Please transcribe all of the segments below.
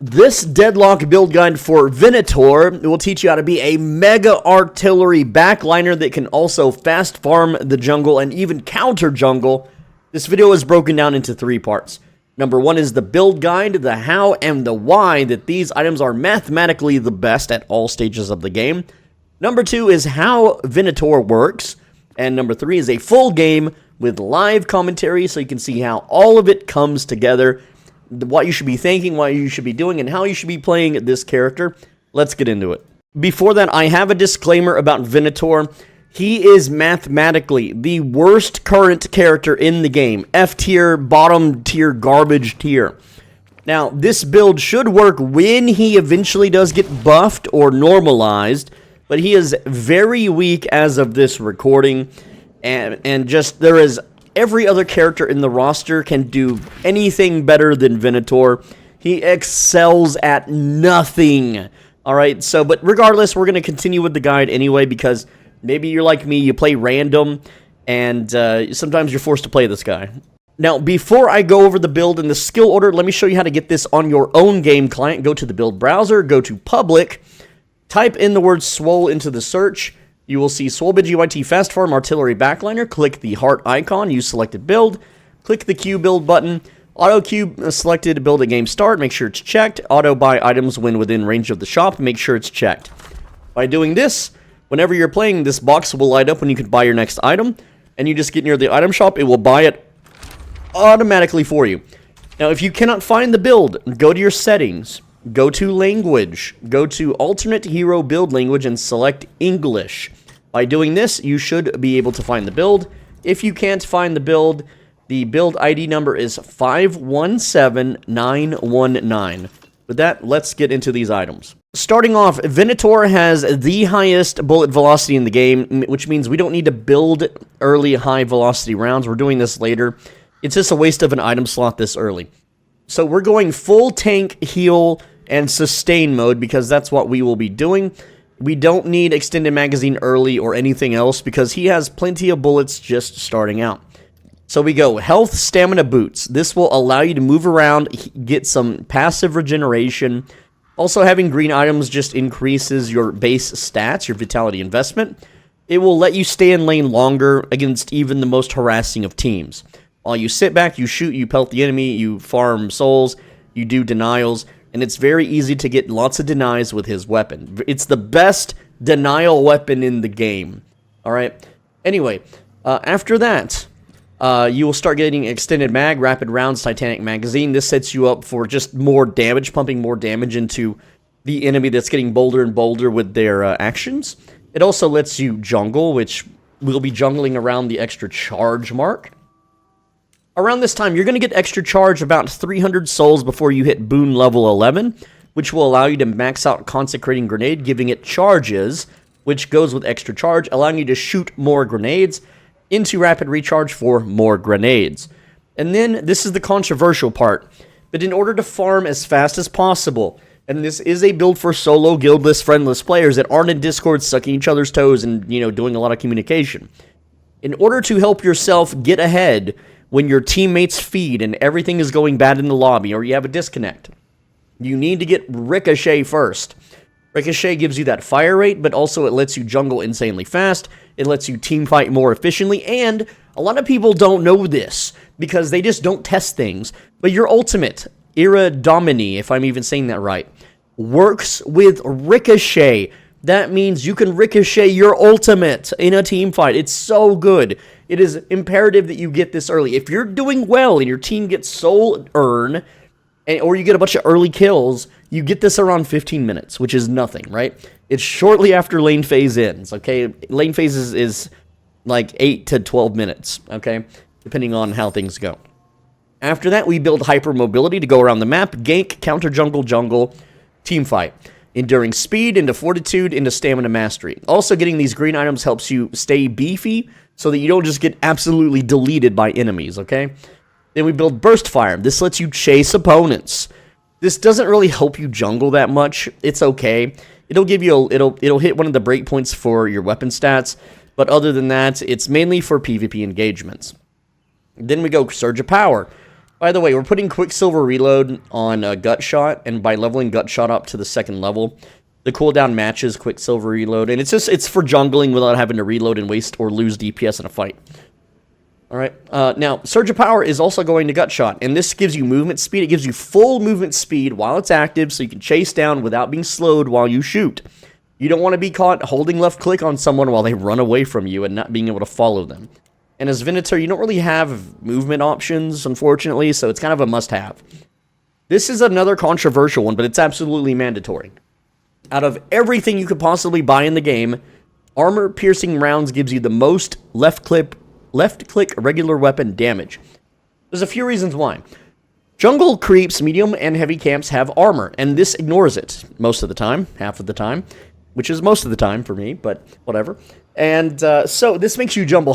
This Deadlock build guide for Venator will teach you how to be a mega artillery backliner that can also fast farm the jungle and even counter jungle. This video is broken down into 3 parts. Number 1 is the build guide, the how and the why that these items are mathematically the best at all stages of the game. Number 2 is how Venator works. And number 3 is a full game with live commentary so you can see how all of it comes together, what you should be thinking, what you should be doing, and how you should be playing this character. Let's get into it. Before that, I have a disclaimer about Venator. He is mathematically the worst current character in the game. F tier, bottom tier, garbage tier. Now, this build should work when he eventually does get buffed or normalized, but he is very weak as of this recording, and just there is every other character in the roster can do anything better than Venator. He excels at nothing. Alright, so, but regardless, we're going to continue with the guide anyway, because maybe you're like me, you play random, and sometimes you're forced to play this guy. Now, before I go over the build and the skill order, let me show you how to get this on your own game client. Go to the build browser, go to public, type in the word swole into the search. You will see SwoleBidGYT Fast Farm Artillery Backliner. Click the heart icon, use selected build. Click the Q build button. Auto Q selected, build at game start, make sure it's checked. Auto buy items when within range of the shop, make sure it's checked. By doing this, whenever you're playing, this box will light up when you can buy your next item. And you just get near the item shop, it will buy it automatically for you. Now, if you cannot find the build, go to your settings. Go to language, go to alternate hero build language and select English. By doing this, you should be able to find the build. If you can't find the build ID number is 517919. With that, let's get into these items. Starting off, Venator has the highest bullet velocity in the game, which means we don't need to build early high velocity rounds. We're doing this later. It's just a waste of an item slot this early. So we're going full tank, heal, and sustain mode because that's what we will be doing. We don't need extended magazine early or anything else because he has plenty of bullets just starting out. So we go health, stamina, boots. This will allow you to move around, get some passive regeneration. Also, having green items just increases your base stats, your vitality investment. It will let you stay in lane longer against even the most harassing of teams. While you sit back, you shoot, you pelt the enemy, you farm souls, you do denials, and it's very easy to get lots of denies with his weapon. It's the best denial weapon in the game. Alright? Anyway, after that, you will start getting extended mag, rapid rounds, titanic magazine. This sets you up for just more damage, pumping more damage into the enemy that's getting bolder and bolder with their actions. It also lets you jungle, which will be jungling around the extra charge mark. Around this time, you're going to get extra charge about 300 souls before you hit boon level 11, which will allow you to max out Consecrating Grenade, giving it charges, which goes with extra charge, allowing you to shoot more grenades into rapid recharge for more grenades. And then, this is the controversial part, but in order to farm as fast as possible, and this is a build for solo, guildless, friendless players that aren't in Discord sucking each other's toes and, doing a lot of communication. In order to help yourself get ahead when your teammates feed and everything is going bad in the lobby or you have a disconnect, you need to get Ricochet first. Ricochet gives you that fire rate, but also it lets you jungle insanely fast. It lets you team fight more efficiently, and a lot of people don't know this because they just don't test things. But your ultimate, Ira Domini, if I'm even saying that right, works with Ricochet. That means you can ricochet your ultimate in a team fight. It's so good. It is imperative that you get this early. If you're doing well and your team gets soul earn, or you get a bunch of early kills, you get this around 15 minutes, which is nothing, right? It's shortly after lane phase ends, okay? Lane phase is like 8 to 12 minutes, okay? Depending on how things go. After that, we build hypermobility to go around the map, gank, counter jungle, team fight. Enduring speed into fortitude into stamina mastery. Also, getting these green items helps you stay beefy so that you don't just get absolutely deleted by enemies, okay? Then we build burst fire. This lets you chase opponents. This doesn't really help you jungle that much. It's okay. It'll give you it'll hit one of the breakpoints for your weapon stats, but other than that, it's mainly for PvP engagements. Then we go surge of power. By the way, we're putting Quicksilver Reload on Gutshot, and by leveling Gutshot up to the 2nd level, the cooldown matches Quicksilver Reload, and it's for jungling without having to reload and waste or lose DPS in a fight. Alright, now, Surge of Power is also going to Gutshot, and this gives you movement speed. It gives you full movement speed while it's active, so you can chase down without being slowed while you shoot. You don't want to be caught holding left click on someone while they run away from you and not being able to follow them. And as Venator, you don't really have movement options, unfortunately, so it's kind of a must-have. This is another controversial one, but it's absolutely mandatory. Out of everything you could possibly buy in the game, armor-piercing rounds gives you the most left-click regular weapon damage. There's a few reasons why. Jungle creeps, medium, and heavy camps have armor, and this ignores it most of the time, half of the time, which is most of the time for me, but whatever. And so this makes you jungle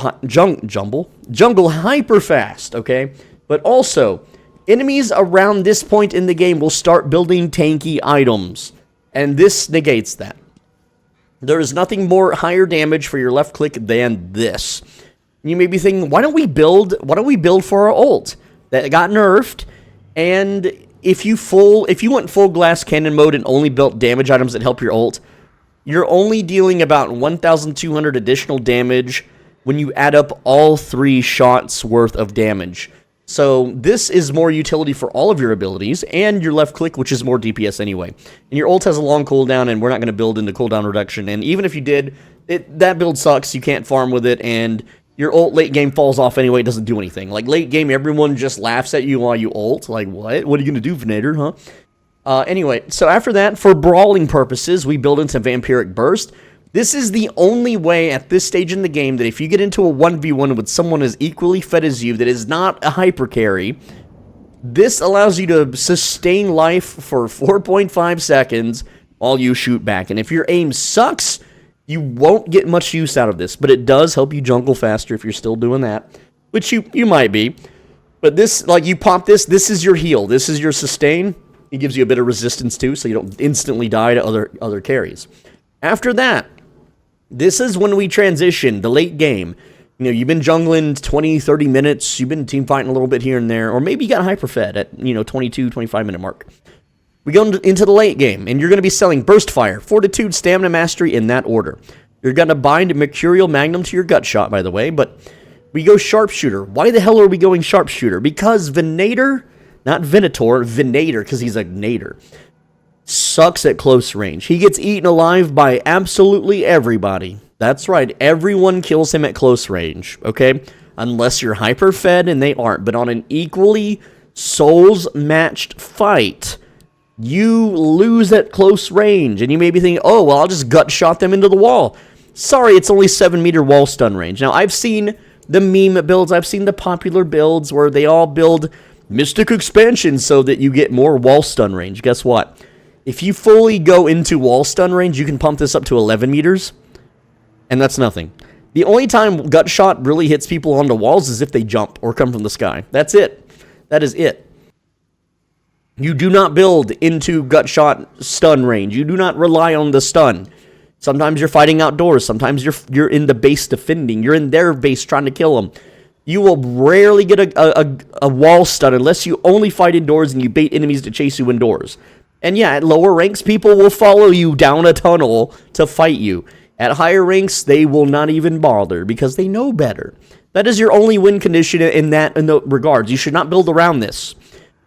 hyper fast, okay? But also, enemies around this point in the game will start building tanky items, and this negates that. There is nothing more higher damage for your left click than this. You may be thinking, why don't we build for our ult? That got nerfed, and if you went full glass cannon mode and only built damage items that help your ult, you're only dealing about 1,200 additional damage when you add up all 3 shots worth of damage. So this is more utility for all of your abilities, and your left click, which is more DPS anyway. And your ult has a long cooldown, and we're not going to build into cooldown reduction. And even if you did, that build sucks, you can't farm with it, and your ult late game falls off anyway, it doesn't do anything. Like, late game, everyone just laughs at you while you ult. Like, what? What are you going to do, Venator, huh? Anyway, so after that, for brawling purposes, we build into Vampiric Burst. This is the only way at this stage in the game that if you get into a 1v1 with someone as equally fed as you that is not a hyper carry, this allows you to sustain life for 4.5 seconds while you shoot back. And if your aim sucks, you won't get much use out of this, but it does help you jungle faster if you're still doing that, which you might be. But this, like, you pop this is your heal, this is your sustain. It gives you a bit of resistance too, so you don't instantly die to other carries. After that, this is when we transition, the late game. You know, you've been jungling 20, 30 minutes, you've been team fighting a little bit here and there, or maybe you got hyperfed at, 22, 25 minute mark. We go into the late game, and you're going to be selling Burst Fire, Fortitude, Stamina Mastery in that order. You're going to bind Mercurial Magnum to your Gutshot, by the way, but we go Sharpshooter. Why the hell are we going Sharpshooter? Because Venator, not Venator, Venator, because he's a nader, sucks at close range. He gets eaten alive by absolutely everybody. That's right, everyone kills him at close range, okay? Unless you're hyper-fed, and they aren't. But on an equally souls-matched fight, you lose at close range. And you may be thinking, oh, well, I'll just gut-shot them into the wall. Sorry, it's only 7-meter wall stun range. Now, I've seen the meme builds, I've seen the popular builds where they all build Mystic Expansion so that you get more wall stun range. Guess what? If you fully go into wall stun range, you can pump this up to 11 meters, and that's nothing. The only time Gutshot really hits people onto walls is if they jump or come from the sky. That's it. That is it. You do not build into Gutshot stun range. You do not rely on the stun. Sometimes you're fighting outdoors. Sometimes you're in the base defending. You're in their base trying to kill them. You will rarely get a wall stun unless you only fight indoors and you bait enemies to chase you indoors. And yeah, at lower ranks, people will follow you down a tunnel to fight you. At higher ranks, they will not even bother because they know better. That is your only win condition in the regards. You should not build around this.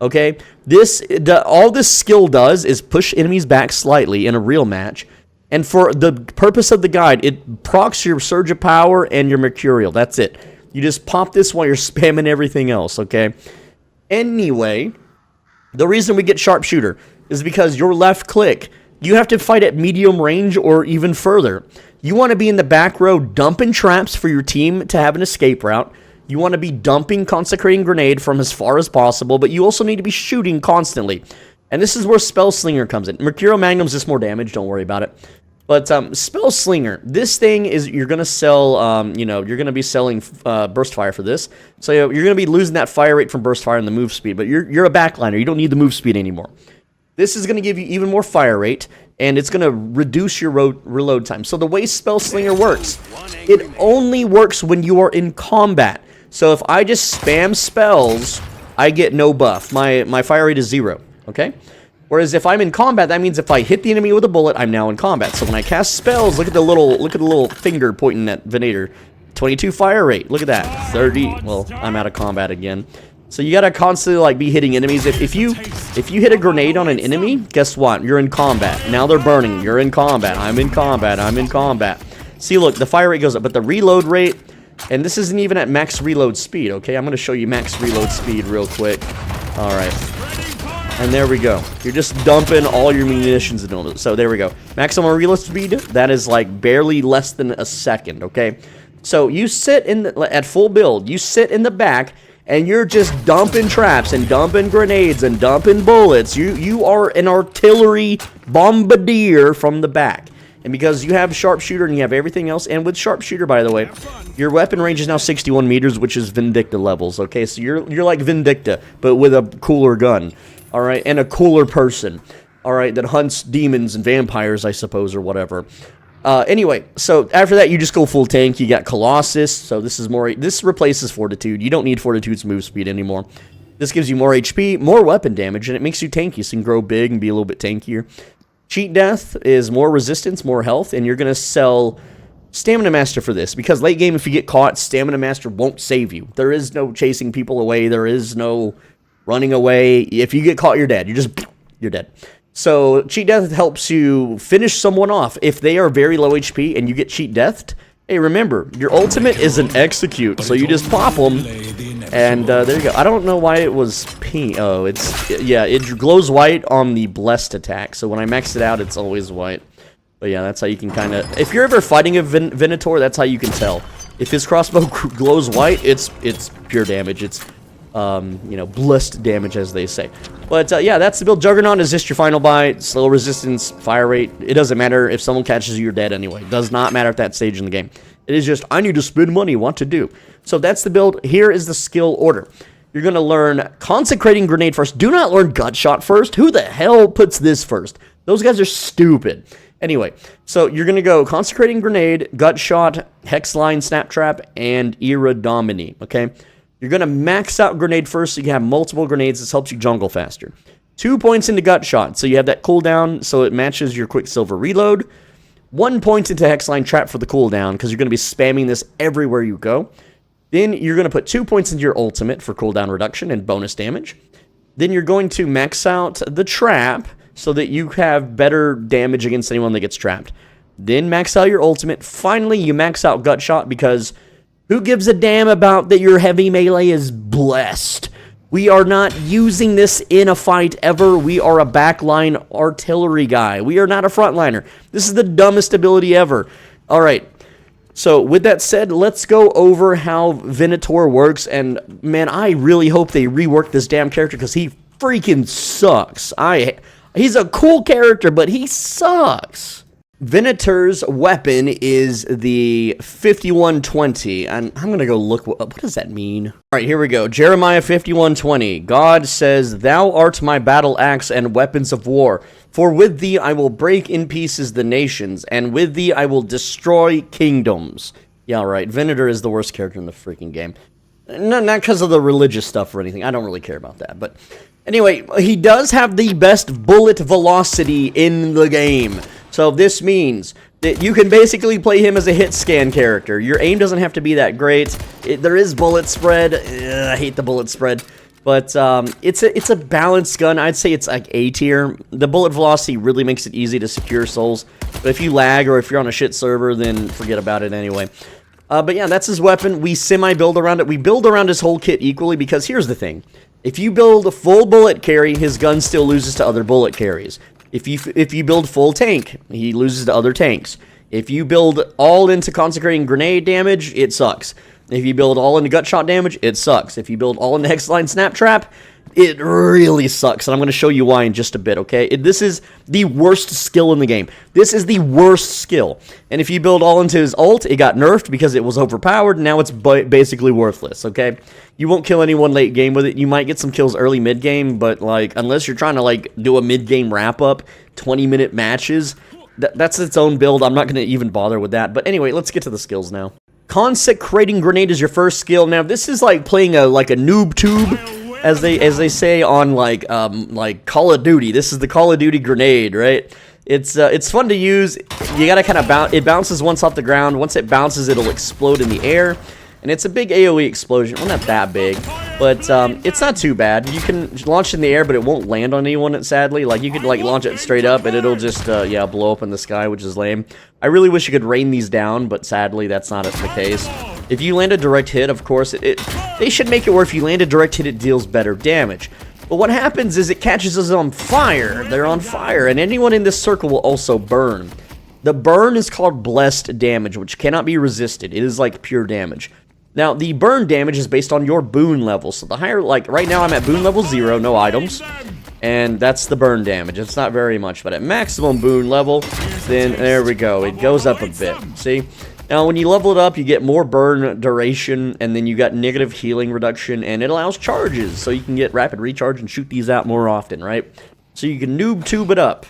Okay? All this skill does is push enemies back slightly in a real match. And for the purpose of the guide, it procs your Surge of Power and your Mercurial. That's it. You just pop this while you're spamming everything else, okay? Anyway, the reason we get Sharpshooter is because your left click, you have to fight at medium range or even further. You want to be in the back row dumping traps for your team to have an escape route. You want to be dumping Consecrating Grenade from as far as possible, but you also need to be shooting constantly. And this is where Spell Slinger comes in. Mercurial Magnum's just more damage, don't worry about it. But Spell Slinger, this thing is, you're going to sell, you're going to be selling Burst Fire for this. So you're going to be losing that fire rate from Burst Fire and the move speed, but you're a backliner. You don't need the move speed anymore. This is going to give you even more fire rate, and it's going to reduce your reload time. So the way Spell Slinger works, it only works when you are in combat. So if I just spam spells, I get no buff. My fire rate is 0, okay? Whereas if I'm in combat, that means if I hit the enemy with a bullet, I'm now in combat. So when I cast spells, look at the little finger pointing at Venator. 22 fire rate. Look at that. 30. Well, I'm out of combat again. So you gotta constantly like be hitting enemies. If you hit a grenade on an enemy, guess what? You're in combat. Now they're burning. You're in combat. I'm in combat. I'm in combat. See, look, the fire rate goes up, but the reload rate, and this isn't even at max reload speed. Okay, I'm gonna show you max reload speed real quick. All right. And there we go. You're just dumping all your munitions into it. So there we go. Maximum reload speed, that is like barely less than a second, okay? So you sit at full build, you sit in the back, and you're just dumping traps and dumping grenades and dumping bullets. You are an artillery bombardier from the back. And because you have sharpshooter and you have everything else, and with sharpshooter, by the way, your weapon range is now 61 meters, which is Vindicta levels, okay? So you're like Vindicta, but with a cooler gun. All right, and a cooler person, all right, that hunts demons and vampires, I suppose, or whatever. Anyway, so after that, you just go full tank. You got Colossus, so this replaces Fortitude. You don't need Fortitude's move speed anymore. This gives you more HP, more weapon damage, and it makes you tanky, so you can grow big and be a little bit tankier. Cheat Death is more resistance, more health, and you're going to sell Stamina Master for this, because late game, if you get caught, Stamina Master won't save you. There is no chasing people away. There is no running away. If you get caught, you're dead. You're dead. So Cheat Death helps you finish someone off. If they are very low HP and you get Cheat Deathed, hey, remember, your ultimate is an execute. So you just pop them, and there you go. I don't know why it was pink. Oh, it glows white on the Blessed attack. So when I max it out, it's always white. But yeah, that's how you can kind of... If you're ever fighting a Venator, that's how you can tell. If his crossbow glows white, it's pure damage. It's... you know, blessed damage, as they say. But yeah, that's the build. Juggernaut is just your final buy. Slow resistance, fire rate. It doesn't matter if someone catches you, you're dead anyway. It does not matter at that stage in the game. It is just, I need to spend money, what to do. So that's the build. Here is the skill order. You're going to learn Consecrating Grenade first. Do not learn Gutshot first. Who the hell puts this first? Those guys are stupid. Anyway, so you're going to go Consecrating Grenade, Gutshot, Hex-Lined, Snap Trap, and Ira Domini, okay? You're going to max out Grenade first so you can have multiple grenades. This helps you jungle faster. 2 points into Gutshot, so you have that cooldown, so it matches your Quicksilver reload. 1 point into Hex-Lined Trap for the cooldown, because you're going to be spamming this everywhere you go. Then you're going to put 2 points into your ultimate for cooldown reduction and bonus damage. Then you're going to max out the trap so that you have better damage against anyone that gets trapped. Then max out your ultimate. Finally, you max out Gutshot because... who gives a damn about that your heavy melee is blessed? We are not using this in a fight ever. We are a backline artillery guy. We are not a frontliner. This is the dumbest ability ever. All right. So with that said, let's go over how Venator works. And man, I really hope they rework this damn character because he freaking sucks. He's a cool character, but he sucks. Venator's weapon is the 5120, and I'm going to go look, what does that mean? All right, here we go. Jeremiah 51:20. God says, "Thou art my battle axe and weapons of war. For with thee I will break in pieces the nations, and with thee I will destroy kingdoms." Yeah, right. Venator is the worst character in the freaking game. Not because of the religious stuff or anything. I don't really care about that. But anyway, he does have the best bullet velocity in the game. So this means that you can basically play him as a hit scan character. Your aim doesn't have to be that great. There is bullet spread. I hate the bullet spread. But it's a balanced gun. I'd say it's like A tier. The bullet velocity really makes it easy to secure souls. But if you lag or if you're on a shit server, then forget about it anyway. But yeah, that's his weapon. We semi-build around it. We build around his whole kit equally because here's the thing. If you build a full bullet carry, his gun still loses to other bullet carries. If you build full tank, he loses to other tanks. If you build all into Consecrating Grenade damage, it sucks. If you build all into Gutshot damage, it sucks. If you build all into Hex-Lined Snap Trap, it really sucks. And I'm going to show you why in just a bit, okay? This is the worst skill in the game. This is the worst skill. And if you build all into his ult, it got nerfed because it was overpowered, and now it's basically worthless, okay? You won't kill anyone late game with it. You might get some kills early mid game, but like unless you're trying to like do a mid game wrap up, 20-minute matches, that's its own build. I'm not going to even bother with that. But anyway, let's get to the skills now. Consecrating Grenade is your first skill. Now this is like playing a noob tube as they say on like Call of Duty. This is the Call of Duty grenade, right? It's fun to use. You gotta kind of bounce. It bounces once off the ground. Once it bounces, it'll explode in the air. And it's a big AoE explosion. Well, not that big, but it's not too bad. You can launch in the air, but it won't land on anyone, sadly. Like, you could, like, launch it straight up, and it'll just, yeah, blow up in the sky, which is lame. I really wish you could rain these down, but sadly, that's not the case. If you land a direct hit, of course, they should make it where if you land a direct hit, it deals better damage. But what happens is it catches us on fire. They're on fire, and anyone in this circle will also burn. The burn is called blessed damage, which cannot be resisted. It is like pure damage. Now, the burn damage is based on your boon level. So the higher, like, right now I'm at boon level 0, no items. And that's the burn damage. It's not very much, but at maximum boon level, then there we go. It goes up a bit, see? Now, when you level it up, you get more burn duration, and then you got negative healing reduction, and it allows charges. So you can get rapid recharge and shoot these out more often, right? So you can noob tube it up.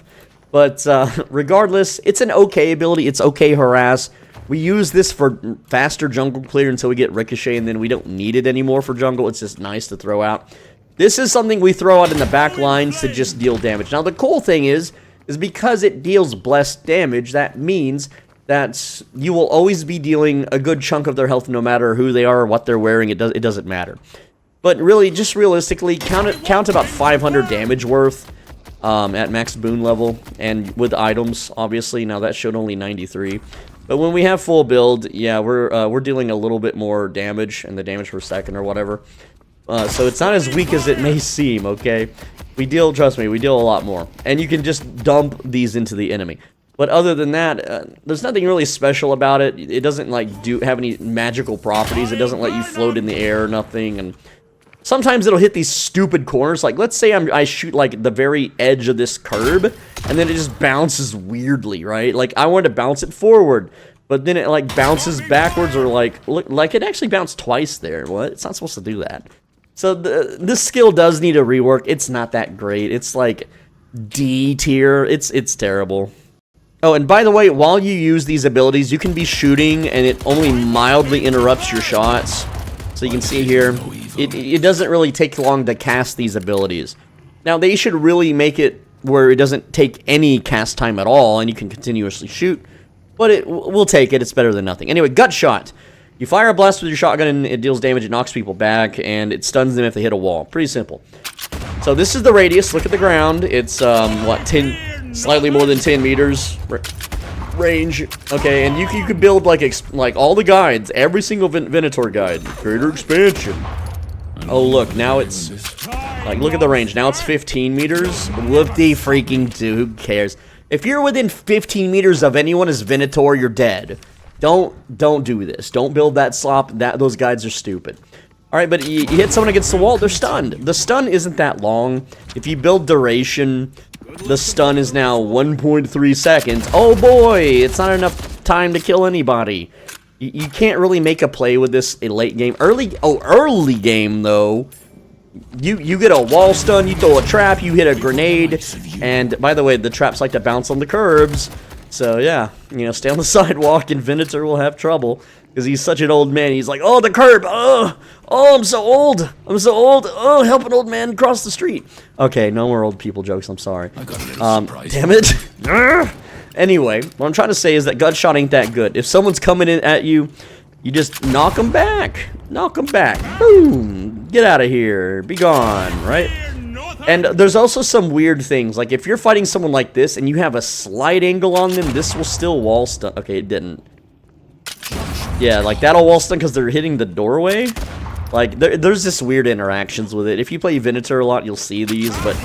But regardless, it's an okay ability. It's okay harass. We use this for faster jungle clear until we get ricochet, and then we don't need it anymore for jungle. It's just nice to throw out. This is something we throw out in the back lines to just deal damage. Now, the cool thing is because it deals blessed damage, that means that you will always be dealing a good chunk of their health no matter who they are or what they're wearing. It doesn't matter. But really, just realistically, count about 500 damage worth at max boon level, and with items, obviously. Now, that showed only 93. But when we have full build, yeah, we're dealing a little bit more damage, and the damage per second or whatever. So it's not as weak as it may seem, okay? Trust me, we deal a lot more. And you can just dump these into the enemy. But other than that, there's nothing really special about it. It doesn't, like, have any magical properties. It doesn't let you float in the air or nothing, and sometimes it'll hit these stupid corners. Like, let's say I shoot, like, the very edge of this curb, and then it just bounces weirdly, right? Like, I wanted to bounce it forward, but then it, like, bounces backwards, or, like, look, like, it actually bounced twice there. What? It's not supposed to do that. So, this skill does need a rework. It's not that great. It's, like, D tier. It's terrible. Oh, and by the way, while you use these abilities, you can be shooting, and it only mildly interrupts your shots. So you can see here, it doesn't really take long to cast these abilities. Now, they should really make it where it doesn't take any cast time at all, and you can continuously shoot. But we'll take it. It's better than nothing. Anyway, Gutshot. You fire a blast with your shotgun, and it deals damage. It knocks people back, and it stuns them if they hit a wall. Pretty simple. So this is the radius. Look at the ground. It's, what, slightly more than 10 meters range. Okay, and you could build, like all the guides. Every single Venator guide. Greater expansion. Oh, look, now it's, like, look at the range. Now it's 15 meters. Whoop-de freaking do. Who cares? If you're within 15 meters of anyone as Venator, you're dead. Don't do this. Don't build that slop. Those guides are stupid. Alright, but you hit someone against the wall, they're stunned. The stun isn't that long. If you build duration, the stun is now 1.3 seconds. Oh boy, it's not enough time to kill anybody. You can't really make a play with this in late game. Early game, though, you get a wall stun, you throw a trap, you hit a grenade, and by the way, the traps like to bounce on the curbs. So yeah, you know, stay on the sidewalk and Venator will have trouble. Because he's such an old man. He's like, oh, the curb. Oh, I'm so old. I'm so old. Oh, help an old man cross the street. Okay, no more old people jokes. I'm sorry. I got a little surprise. Damn it. Anyway, what I'm trying to say is that Gutshot ain't that good. If someone's coming in at you, you just knock them back. Knock them back. Boom. Get out of here. Be gone, right? And there's also some weird things. Like, if you're fighting someone like this and you have a slight angle on them, this will still wall stun. Okay, it didn't. Yeah, like, that'll wall stun because they're hitting the doorway. Like, there's just weird interactions with it. If you play Venator a lot, you'll see these, but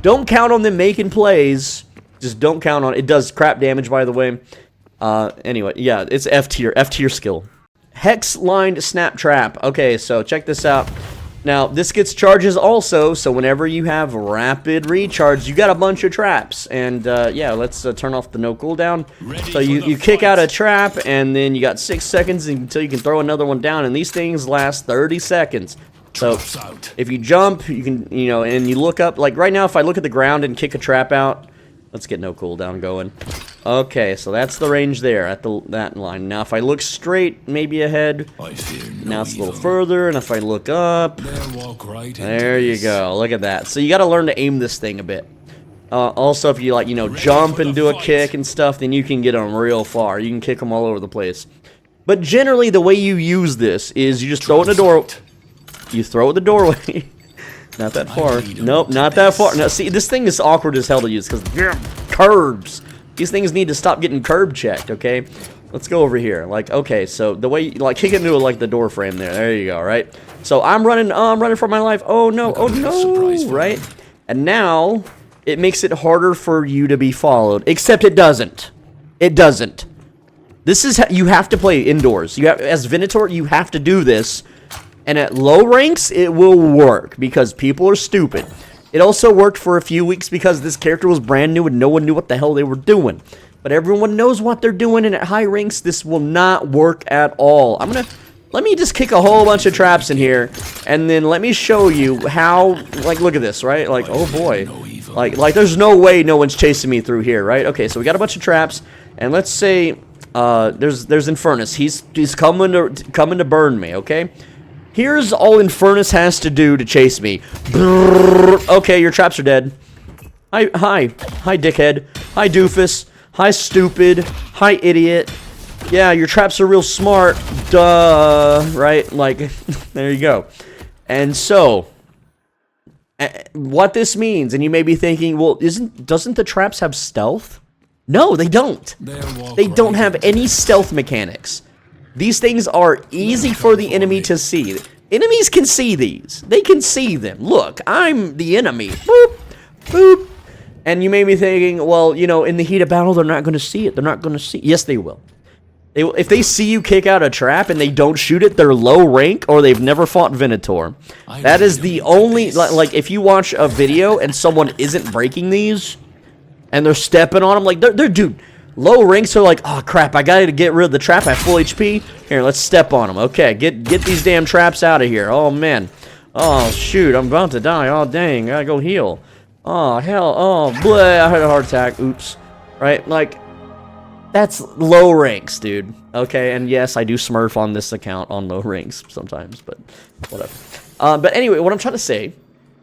don't count on them making plays. Just don't count on it. It does crap damage, by the way. Anyway, yeah, it's F tier skill. Hex-Lined Snap Trap. Okay, so check this out. Now, this gets charges also, so whenever you have rapid recharge, you got a bunch of traps. And, yeah, let's turn off the no cooldown. So you kick out a trap, and then you got 6 seconds until you can throw another one down, and these things last 30 seconds. So, if you jump, you can, you know, and you look up, like right now, if I look at the ground and kick a trap out, let's get no cooldown going. Okay, so that's the range there at that line. Now, if I look straight, maybe ahead. Now it's a little further, and if I look up, there you go. Look at that. So you got to learn to aim this thing a bit. Also, if you like, you know, jump and do a kick and stuff, then you can get them real far. You can kick them all over the place. But generally, the way you use this is you just throw it in the door. You throw it in the doorway. Not that far. Nope, not that far. Now, see, this thing is awkward as hell to use because curbs. These things need to stop getting curb checked, okay? Let's go over here. Like, okay, so the way, like, kick into it like the door frame there. There you go, right? So I'm running for my life. Oh, no, right? And now, it makes it harder for you to be followed. Except it doesn't. It doesn't. This is how you have to play indoors. You have, as Venator, you have to do this. And at low ranks, it will work because people are stupid. It also worked for a few weeks because this character was brand new and no one knew what the hell they were doing. But everyone knows what they're doing, and at high ranks, this will not work at all. Let me just kick a whole bunch of traps in here, and then let me show you how, like, look at this, right? Like, oh boy. Like there's no way no one's chasing me through here, right? Okay, so we got a bunch of traps, and let's say, there's Infernus. He's coming to burn me, okay? Here's all Infernus has to do to chase me. Okay, your traps are dead. Hi, dickhead. Hi, doofus. Hi, stupid. Hi, idiot. Yeah, your traps are real smart. Duh. Right? Like, there you go. And so, what this means, and you may be thinking, well, doesn't the traps have stealth? No, they don't. They don't have any stealth mechanics. These things are easy for the enemy to see. Enemies can see these. They can see them. Look, I'm the enemy. Boop, boop. And you may be thinking, well, you know, in the heat of battle, they're not going to see it. They're not going to see it. Yes, they will. If they see you kick out a trap and they don't shoot it, they're low rank or they've never fought Venator. That is the only, like, if you watch a video and someone isn't breaking these and they're stepping on them, like, dude, low ranks are like, oh crap, I gotta get rid of the trap. I have full HP. Here, let's step on them. Okay, get these damn traps out of here. Oh man. Oh shoot, I'm about to die. Oh dang, I gotta go heal. Oh hell, oh bleh, I had a heart attack. Oops. Right, like, that's low ranks, dude. Okay, and yes, I do smurf on this account on low ranks sometimes, but whatever. But anyway, what I'm trying to say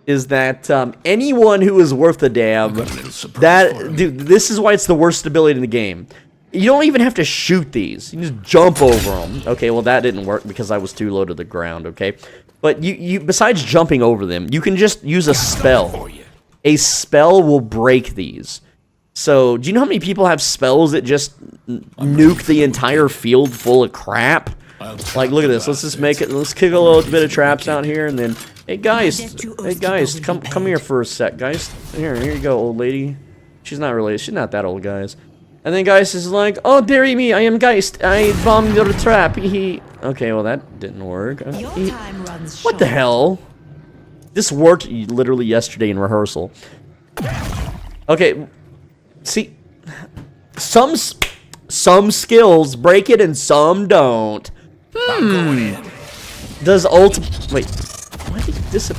is that anyone who is worth a damn, dude, this is why it's the worst ability in the game. You don't even have to shoot these. You just jump over them. Okay, well that didn't work because I was too low to the ground, okay? But you besides jumping over them, you can just use a spell. A spell will break these. So, do you know how many people have spells that just nuke the entire field full of crap? Like, look at this. Let's just make it. Let's kick a little bit of traps out here, and then, hey guys, come here for a sec, guys. Here you go, old lady. She's not related. She's not that old, guys. And then Geist is like, oh, dearie me, I am Geist. I bombed your trap. Okay, well that didn't work. What the hell? This worked literally yesterday in rehearsal. Okay, see, some skills break it and some don't. Does wait, why did this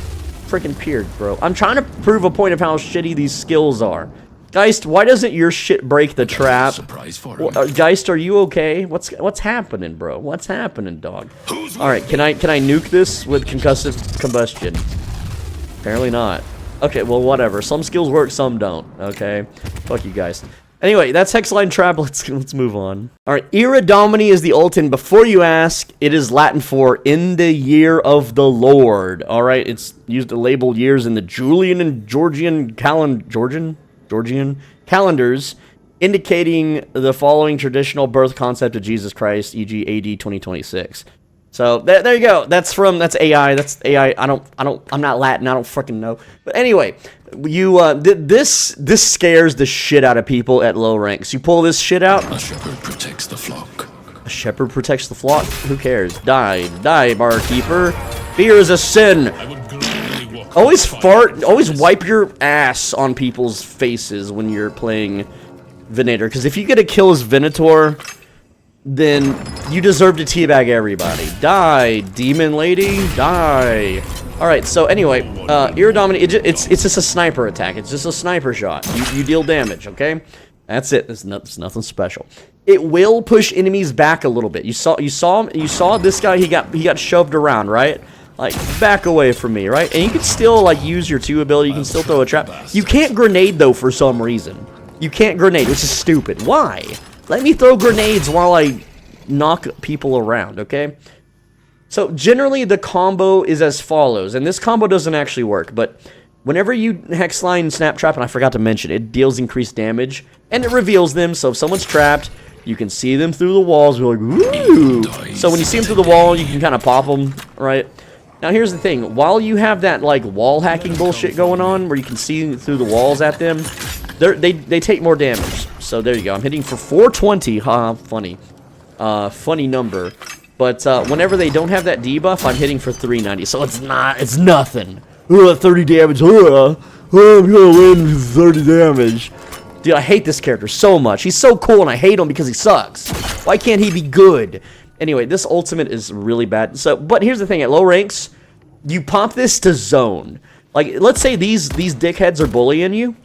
freaking appeared, bro? I'm trying to prove a point of how shitty these skills are. Geist, why doesn't your shit break the trap? Geist, are you okay? What's happening, bro? What's happening, dog? All right, can I nuke this with concussive combustion? Apparently not. Okay, well, whatever. Some skills work, some don't. Okay, fuck you guys. Anyway, that's Hex-Lined trap. Let's move on. All right, Ira Domini is the ult, and before you ask, it is Latin for "in the year of the Lord." All right, it's used to label years in the Julian and Georgian calendars, indicating the following traditional birth concept of Jesus Christ, e.g., AD 2026. So there you go. That's AI. That's AI. I'm not Latin. I don't freaking know. But anyway, this scares the shit out of people at low ranks. You pull this shit out. A shepherd protects the flock. A shepherd protects the flock. Who cares? Die, barkeeper. Fear is a sin. Always fart. Always wipe your ass on people's faces when you're playing Venator. Because if you get a kill as Venator, then you deserve to teabag everybody. Die, demon lady, die. All right, so anyway, Ira Domini, it's just a sniper attack. It's just a sniper shot. You deal damage, okay? That's it. It's nothing special. It will push enemies back a little bit. You saw this guy. He got shoved around, right? Like, back away from me, right? And you can still like use your 2 ability. You can still throw a trap. You can't grenade though for some reason. You can't grenade, which is stupid. Why? Let me throw grenades while I knock people around, okay? So generally the combo is as follows, and this combo doesn't actually work, but whenever you Hex-Lined Snap Trap, and I forgot to mention, it deals increased damage, and it reveals them, so if someone's trapped, you can see them through the walls, you're like, ooh! So when you see them through the wall, you can kind of pop them, right? Now here's the thing, while you have that, like, wall hacking bullshit going on, where you can see through the walls at them, they take more damage. So there you go, I'm hitting for 420, funny. Funny number. But whenever they don't have that debuff, I'm hitting for 390. So it's nothing. 30 damage. I'm gonna win with 30 damage. Dude, I hate this character so much. He's so cool and I hate him because he sucks. Why can't he be good? Anyway, this ultimate is really bad. So, but here's the thing, at low ranks, you pop this to zone. Like, let's say these dickheads are bullying you.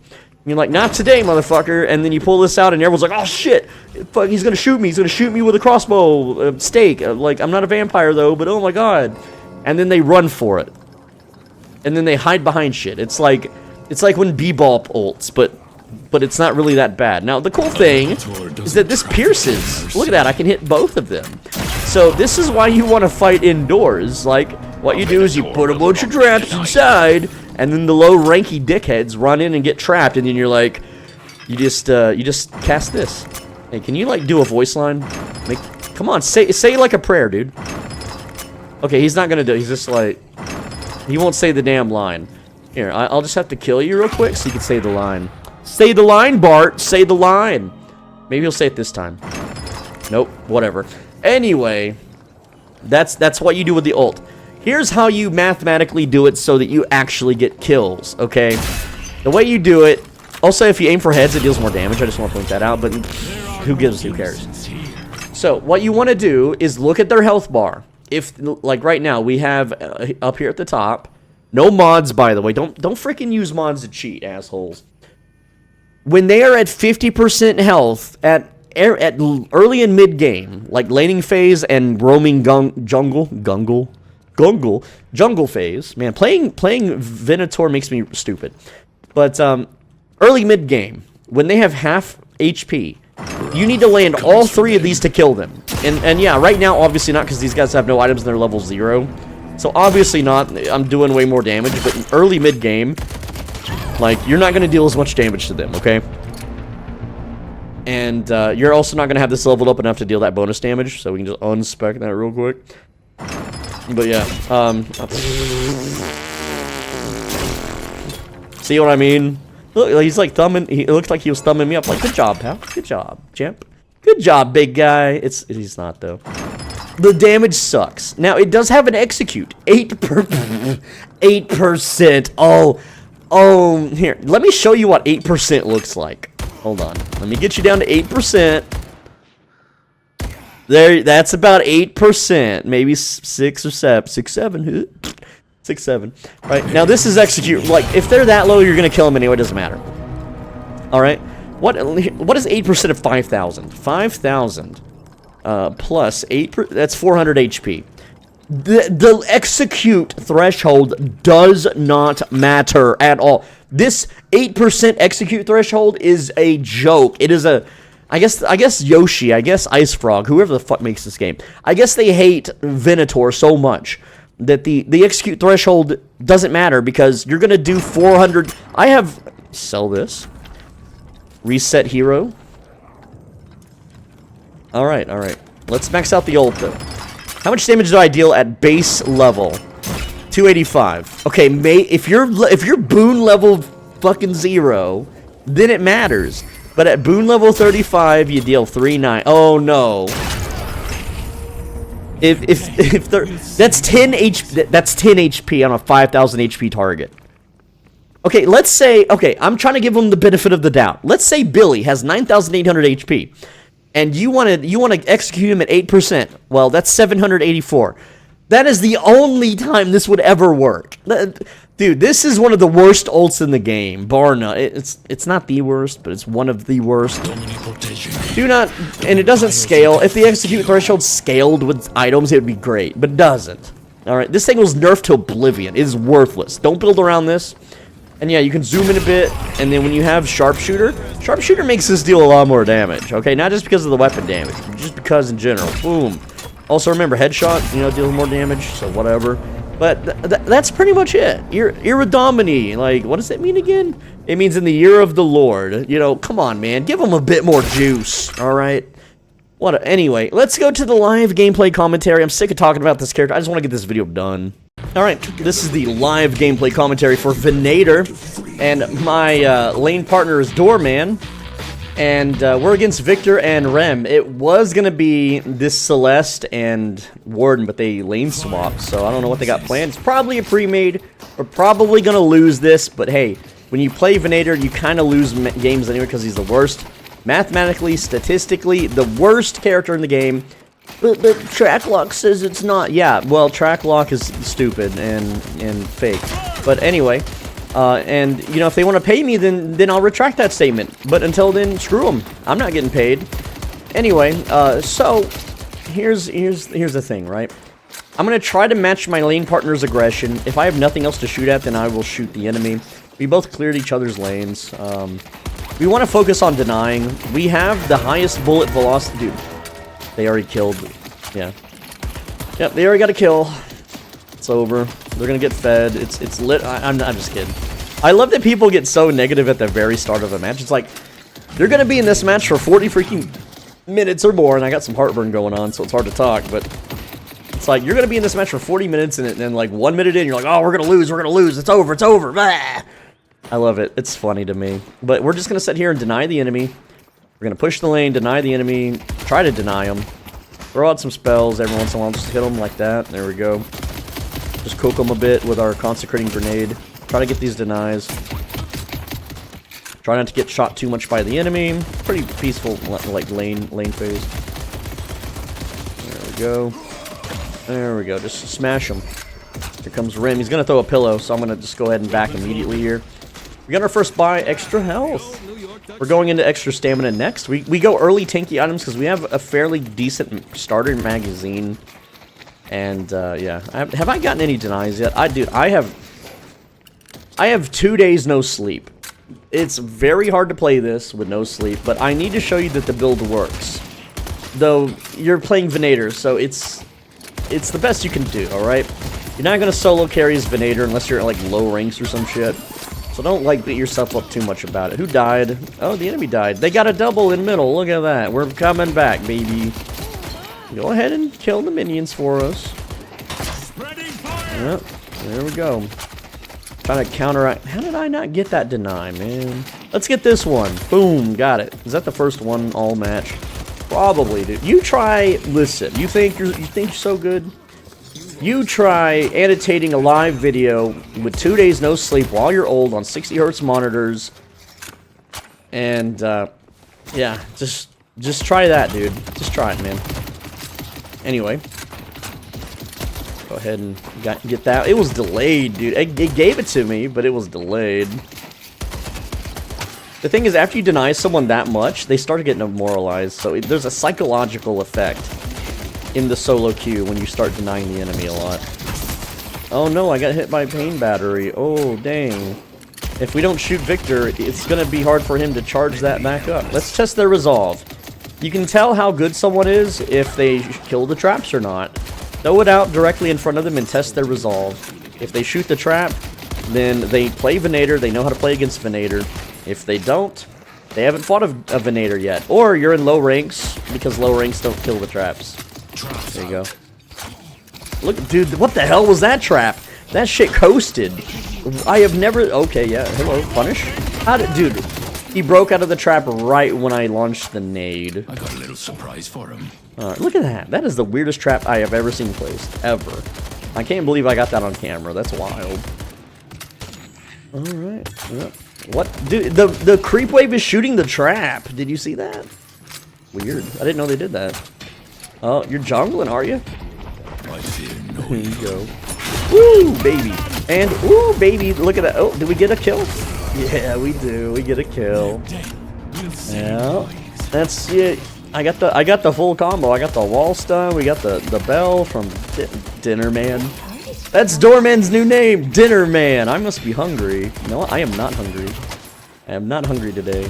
You're like, not today, motherfucker. And then you pull this out and everyone's like, oh shit, fuck, he's gonna shoot me. He's gonna shoot me with a crossbow, stake. Like, I'm not a vampire though, but oh my god. And then they run for it. And then they hide behind shit. It's like when B-Ball ults, but it's not really that bad. Now, the cool thing is that this pierces. Look at that, I can hit both of them. So this is why you want to fight indoors. Like, what you do is you put a bunch of traps inside, and then the low-ranky dickheads run in and get trapped, and then you're like, you just cast this. Hey, can you, like, do a voice line? Come on, say like a prayer, dude. Okay, he's not gonna do it. He's just like, he won't say the damn line. Here, I'll just have to kill you real quick so you can say the line. Say the line, Bart! Say the line! Maybe he'll say it this time. Nope, whatever. Anyway, that's what you do with the ult. Here's how you mathematically do it so that you actually get kills, okay? The way you do it, also if you aim for heads, it deals more damage. I just want to point that out, but who cares? So, what you want to do is look at their health bar. If, like right now, we have up here at the top, no mods, by the way. Don't freaking use mods to cheat, assholes. When they are at 50% health at early and mid game, like laning phase and roaming jungle phase. Man, playing Venator makes me stupid. But early mid game, when they have half HP, you need to land all 3 of these to kill them. And yeah, right now obviously not, because these guys have no items and they're level 0. So obviously not. I'm doing way more damage, but in early mid game, like, you're not going to deal as much damage to them, okay? And you're also not going to have this leveled up enough to deal that bonus damage, so we can just unspec that real quick. But yeah, see what I mean? Look, he's like thumbing, it looks like he was thumbing me up, like, good job, pal, good job, champ. Good job, big guy. He's not, though. The damage sucks. Now, it does have an execute. 8%. Oh, here, let me show you what 8% looks like. Hold on. Let me get you down to 8%. There, that's about 8%. Maybe 6 or 7. 6, 7. 6, 7. Right, now this is execute. Like, if they're that low, you're going to kill them anyway. It doesn't matter. Alright. What is 8% of 5,000? 5,000 plus 8, that's 400 HP. The execute threshold does not matter at all. This 8% execute threshold is a joke. It is a, I guess Yoshi, I guess Ice Frog, whoever the fuck makes this game, I guess they hate Venator so much that the execute threshold doesn't matter, because you're gonna do 400. I have, sell this. Reset hero. Alright. Let's max out the ult though. How much damage do I deal at base level? 285. Okay, if you're boon level fucking 0, then it matters. But at boon level 35, you deal 390. Oh no. If there, that's 10 HP. That's 10 HP on a 5,000 HP target. Okay, let's say, okay, I'm trying to give them the benefit of the doubt. Let's say Billy has 9,800 HP, and you want to execute him at 8%. Well, that's 784. That is the only time this would ever work. Dude, this is one of the worst ults in the game, bar none. It's not the worst, but it's one of the worst. Do not, and it doesn't scale. If the execute threshold scaled with items, it would be great, but it doesn't. Alright, this thing was nerfed to oblivion. It is worthless. Don't build around this. And yeah, you can zoom in a bit, and then when you have Sharpshooter, Sharpshooter makes this deal a lot more damage, okay? Not just because of the weapon damage, but just because in general. Boom. Also remember, headshot, you know, deals more damage, so whatever. But that's pretty much it. Ira Domini, like, what does that mean again? It means in the year of the Lord. You know, come on, man. Give them a bit more juice, alright? Anyway, let's go to the live gameplay commentary. I'm sick of talking about this character. I just want to get this video done. Alright, this is the live gameplay commentary for Venator. And my lane partner is Doorman. And we're against Victor and Rem. It was going to be this Celeste and Warden, but they lane swapped. So I don't know what they got planned. It's probably a pre-made. We're probably going to lose this. But hey, when you play Venator, you kind of lose games anyway because he's the worst. Mathematically, statistically, the worst character in the game. But Tracklock says it's not. Yeah, well, Tracklock is stupid and fake. But anyway... and, you know, if they want to pay me, then I'll retract that statement. But until then, screw them. I'm not getting paid. Anyway, so, here's the thing, right? I'm going to try to match my lane partner's aggression. If I have nothing else to shoot at, then I will shoot the enemy. We both cleared each other's lanes. We want to focus on denying. We have the highest bullet velocity. Dude, they already killed. Yeah. Yep, they already got a kill. It's over. They're gonna get fed. It's lit. I'm just kidding. I love that people get so negative at the very start of a match. It's like they're gonna be in this match for 40 freaking minutes or more, and I got some heartburn going on, so it's hard to talk. But it's like you're gonna be in this match for 40 minutes, and then like 1 minute in, you're like, oh, we're gonna lose. We're gonna lose. It's over. It's over. Blah. I love it. It's funny to me. But we're just gonna sit here and deny the enemy. We're gonna push the lane, deny the enemy, try to deny them. Throw out some spells every once in a while, just hit them like that. There we go. Just cook them a bit with our Consecrating Grenade. Try to get these denies. Try not to get shot too much by the enemy. Pretty peaceful, like, lane phase. There we go. There we go. Just smash them. Here comes Rim. He's going to throw a pillow, so I'm going to just go ahead and back immediately here. We got our first buy, extra health. We're going into extra stamina next. We go early tanky items because we have a fairly decent starter magazine. And, yeah. Have I gotten any denies yet? I have 2 days no sleep. It's very hard to play this with no sleep, but I need to show you that the build works. Though, you're playing Venators, so it's the best you can do, alright? You're not going to solo carry as Venator unless you're at, like, low ranks or some shit. So don't, like, beat yourself up too much about it. Who died? Oh, the enemy died. They got a double in middle. Look at that. We're coming back, baby. Go ahead and kill the minions for us. Yep, there we go. Trying to counteract. How did I not get that deny, man? Let's get this one. Boom, got it. Is that the first one all match? Probably, dude. You try. Listen, you think you're so good? You try annotating a live video with 2 days no sleep while you're old on 60 hertz monitors, and yeah, just try that, dude. Just try it, man. Anyway, go ahead and get that. It was delayed, dude. It gave it to me, but it was delayed. The thing is, after you deny someone that much, they start getting demoralized. So there's a psychological effect in the solo queue when you start denying the enemy a lot. Oh no, I got hit by a pain battery. Oh, dang. If we don't shoot Victor, it's going to be hard for him to charge that back up. Let's test their resolve. You can tell how good someone is if they kill the traps or not. Throw it out directly in front of them and test their resolve. If they shoot the trap, then they play Venator. They know how to play against Venator. If they don't, they haven't fought a Venator yet. Or you're in low ranks, because low ranks don't kill the traps. There you go. Look, dude, what the hell was that trap? That shit coasted. I have never... Okay, yeah, hello, punish. How did... Dude, he broke out of the trap right when I launched the nade. I got a little surprise for him. Look at that. That is the weirdest trap I have ever seen placed. Ever. I can't believe I got that on camera. That's wild. Alright. Yep. What? Dude, the creep wave is shooting the trap. Did you see that? Weird. I didn't know they did that. Oh, you're jungling, are you? I fear no Here you go. Woo, baby. And, ooh, baby, look at that. Oh, did we get a kill? Yeah, we do. We get a kill. Yeah. That's it. I got the full combo. I got the wall stun. We got the bell from Dinner Man. That's Doorman's new name, Dinner Man. I must be hungry. No, I am not hungry. I am not hungry today.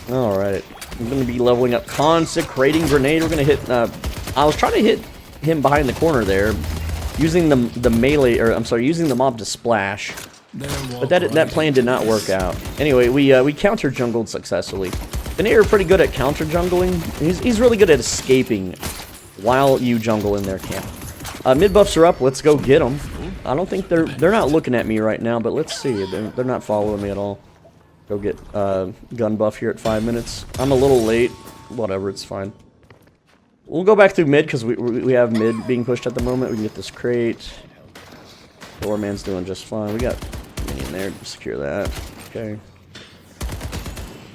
Alright. I'm gonna be leveling up Consecrating Grenade. We're gonna hit I was trying to hit him behind the corner there, using the melee, or I'm sorry, using the mob to splash. But that plan did not work out. Anyway, we counter jungled successfully. Venator pretty good at counter jungling. He's really good at escaping while you jungle in their camp. Mid buffs are up. Let's go get them. I don't think they're not looking at me right now, but let's see. They're not following me at all. Go get gun buff here at 5 minutes. I'm a little late. Whatever, it's fine. We'll go back through mid because we have mid being pushed at the moment. We can get this crate. Doorman's doing just fine. We got mini in there. Secure that. Okay.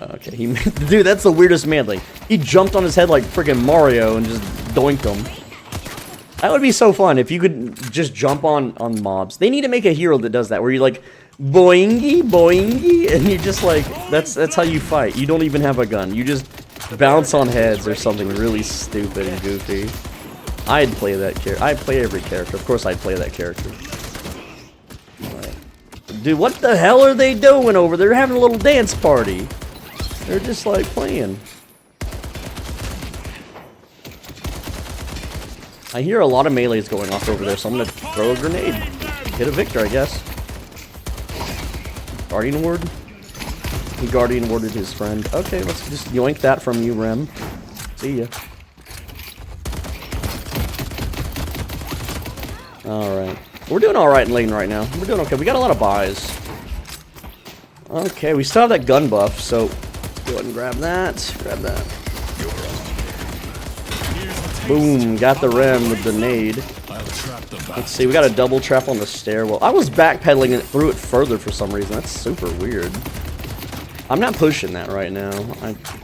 Okay, dude, that's the weirdest man. Like, he jumped on his head like friggin' Mario and just doinked him. That would be so fun if you could just jump on mobs. They need to make a hero that does that, where you like boingy, boingy, and you just like that's how you fight. You don't even have a gun. You just bounce on heads or something really stupid and goofy. I'd play that character. I'd play every character. Of course, I'd play that character. Right. Dude, what the hell are they doing over there? They're having a little dance party. They're just like playing. I hear a lot of melees going off over there, so I'm gonna throw a grenade. Hit a Victor, I guess. Guardian Ward? He Guardian Warded his friend. Okay, let's just yoink that from you, Rem. See ya. Alright. We're doing alright in lane right now. We're doing okay. We got a lot of buys. Okay, we still have that gun buff, so let's go ahead and grab that. Grab that. Boom, got the Rem with the nade. Let's see, we got a double trap on the stairwell. I was backpedaling and threw it further for some reason. That's super weird. I'm not pushing that right now.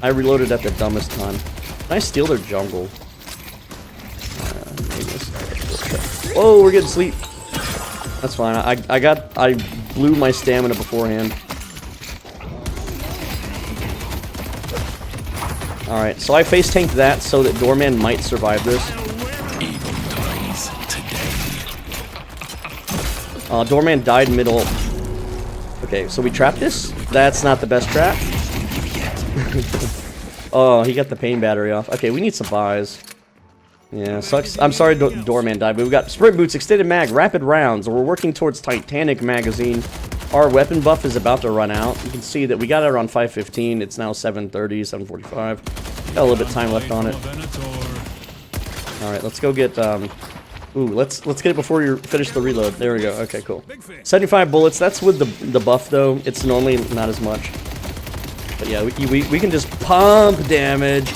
I reloaded at the dumbest time. Can I steal their jungle? Whoa, we're getting sleep. That's fine. I blew my stamina beforehand. Alright, so I face tanked that so that Doorman might survive this. Doorman died middle. Okay, so we trapped this? That's not the best trap. Oh, he got the pain battery off. Okay, we need some buys. Yeah, sucks. I'm sorry Doorman died, but we got sprint boots, extended mag, rapid rounds. We're working towards Titanic magazine. Our weapon buff is about to run out. You can see that we got it around 5:15. It's now 7:30, 7:45. Got a little bit of time left on it. Alright, let's go get, ooh, let's get it before you finish the reload. There we go. Okay, cool. 75 bullets. That's with the buff, though. It's normally not as much. But yeah, we can just pump damage.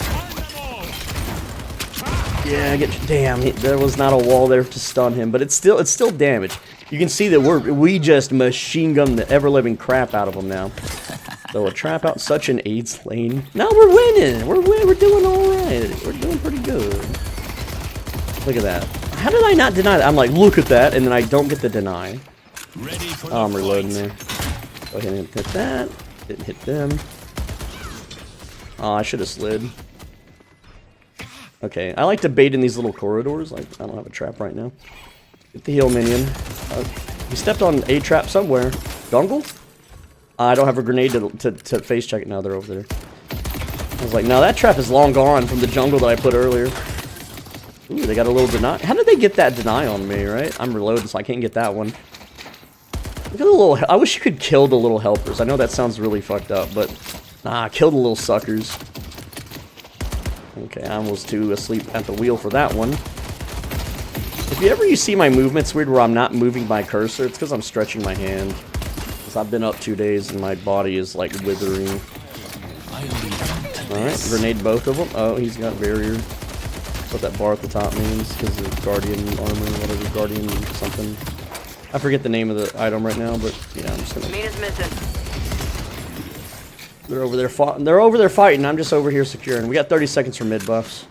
Yeah, damn, there was not a wall there to stun him, but it's still damage. You can see that we just machine gun the ever-living crap out of him now. So a trap out such an AIDS lane. No, we're winning. We're doing all right. We're doing pretty good. Look at that. How did I not deny that? I'm like, look at that, and then I don't get the deny. Oh, I'm reloading there. Go ahead and hit that. Didn't hit them. Oh, I should have slid. Okay, I like to bait in these little corridors. Like, I don't have a trap right now. Get the heal minion. He stepped on a trap somewhere. Jungle? I don't have a grenade to face check it now. They're over there. I was like, no, that trap is long gone from the jungle that I put earlier. Ooh, they got a little deny. How did they get that deny on me, right? I'm reloading, so I can't get that one. Look at the little... I wish you could kill the little helpers. I know that sounds really fucked up, but... Nah, kill the little suckers. Okay, I almost too asleep at the wheel for that one. If you see my movements weird where I'm not moving my cursor, it's because I'm stretching my hand. Because I've been up 2 days and my body is like withering. Alright, grenade both of them. Oh, he's got barrier. What that bar at the top means, because of guardian armor, whatever, guardian something. I forget the name of the item right now, but yeah, I'm just gonna... They're over there fighting. I'm just over here securing. We got 30 seconds for mid buffs.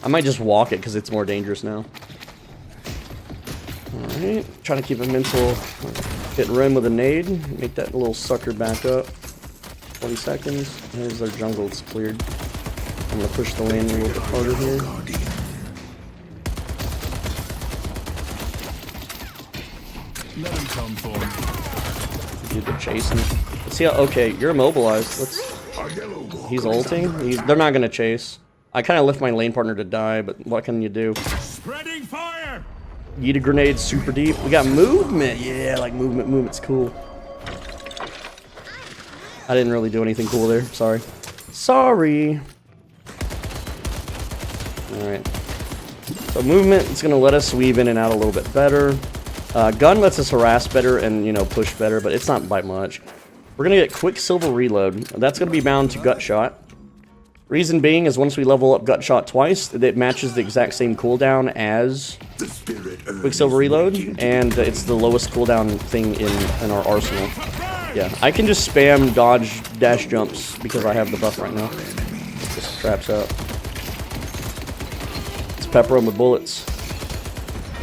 I might just walk it because it's more dangerous now. Alright, trying to keep a mental. Hit Rim with a nade. Make that little sucker back up. 20 seconds. There's their jungle. It's cleared. I'm gonna push the lane a little bit harder here. Let him come for Dude, they're chasing. Let's see how. Okay, you're immobilized. He's ulting. They're not gonna chase. I kind of left my lane partner to die, but what can you do? Spreading fire. Yeet a grenade super deep. We got movement. Yeah, like movement. Movement's cool. I didn't really do anything cool there. Sorry. Sorry. Alright. So movement is going to let us weave in and out a little bit better. Gun lets us harass better and, you know, push better, but it's not by much. We're going to get Quicksilver Reload. That's going to be bound to Gutshot. Reason being is once we level up Gutshot twice, it matches the exact same cooldown as Quicksilver Reload, and it's the lowest cooldown thing in our arsenal. Yeah, I can just spam dodge dash jumps because I have the buff right now. Just traps out. Let's pepper them with bullets,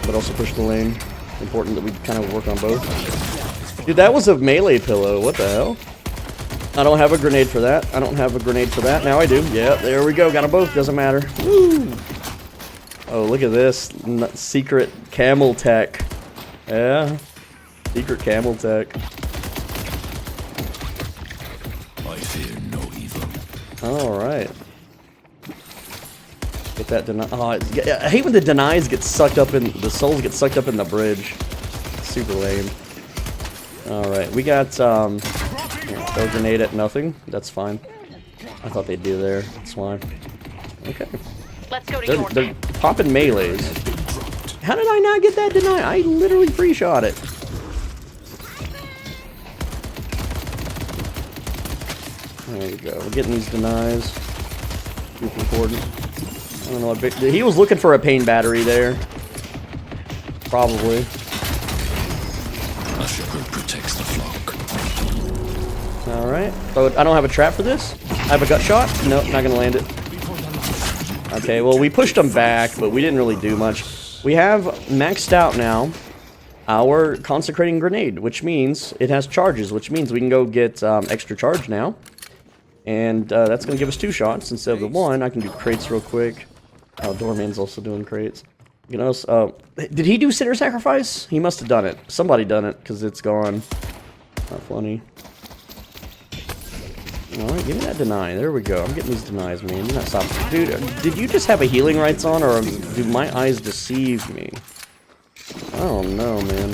but also push the lane. Important that we kind of work on both. Dude, that was a melee pillow. What the hell? I don't have a grenade for that. I don't have a grenade for that. Now I do. Yeah, there we go. Got them both. Doesn't matter. Woo! Oh, look at this. Secret camel tech. Yeah. Secret camel tech. I fear no evil. Alright. Get that deny. Oh, I hate when the denies get sucked up in. The souls get sucked up in the bridge. Super lame. Alright, we got, throw a grenade at nothing. That's fine. I thought they'd do there. That's fine. Okay. Let's go to They're popping melees. How did I not get that deny? I literally free-shot it. There we go. We're getting these denies. Super important. I don't know what big... He was looking for a pain battery there. Probably. A shepherd protects the flock. Alright. So I don't have a trap for this? I have a gut shot? Nope, not gonna land it. Okay, well we pushed them back, but we didn't really do much. We have maxed out now our Consecrating Grenade, which means it has charges, which means we can go get extra charge now. And that's gonna give us 2 shots instead of the 1. I can do crates real quick. Oh, Doorman's also doing crates. You know, did he do Sinner Sacrifice? He must have done it. Somebody done it, because it's gone. Not funny. Alright, give me that deny. There we go. I'm getting these denies, man. You're not stopping. Dude, did you just have a healing rights on, or do my eyes deceive me? I don't know, man.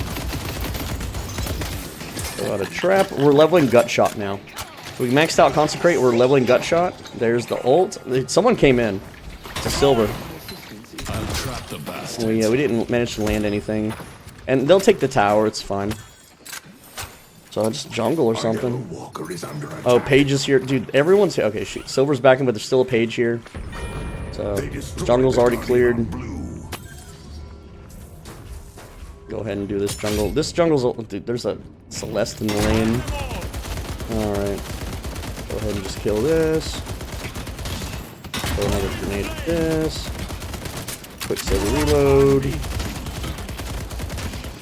Throw out a trap. We're leveling Gutshot now. We maxed out Consecrate. We're leveling Gutshot. There's the ult. Someone came in. It's a silver. I'll trap the bastard. Well, yeah, we didn't manage to land anything. And they'll take the tower. It's fine. So I'll just jungle or something. Oh, Page is here. Dude, everyone's here. Okay, shoot. Silver's back in, but there's still a Page here. So, jungle's already cleared. Go ahead and do this jungle. This jungle's... Dude, there's a Celeste in the lane. Alright. Go ahead and just kill this. Throw another grenade at this. Quicksilver reload.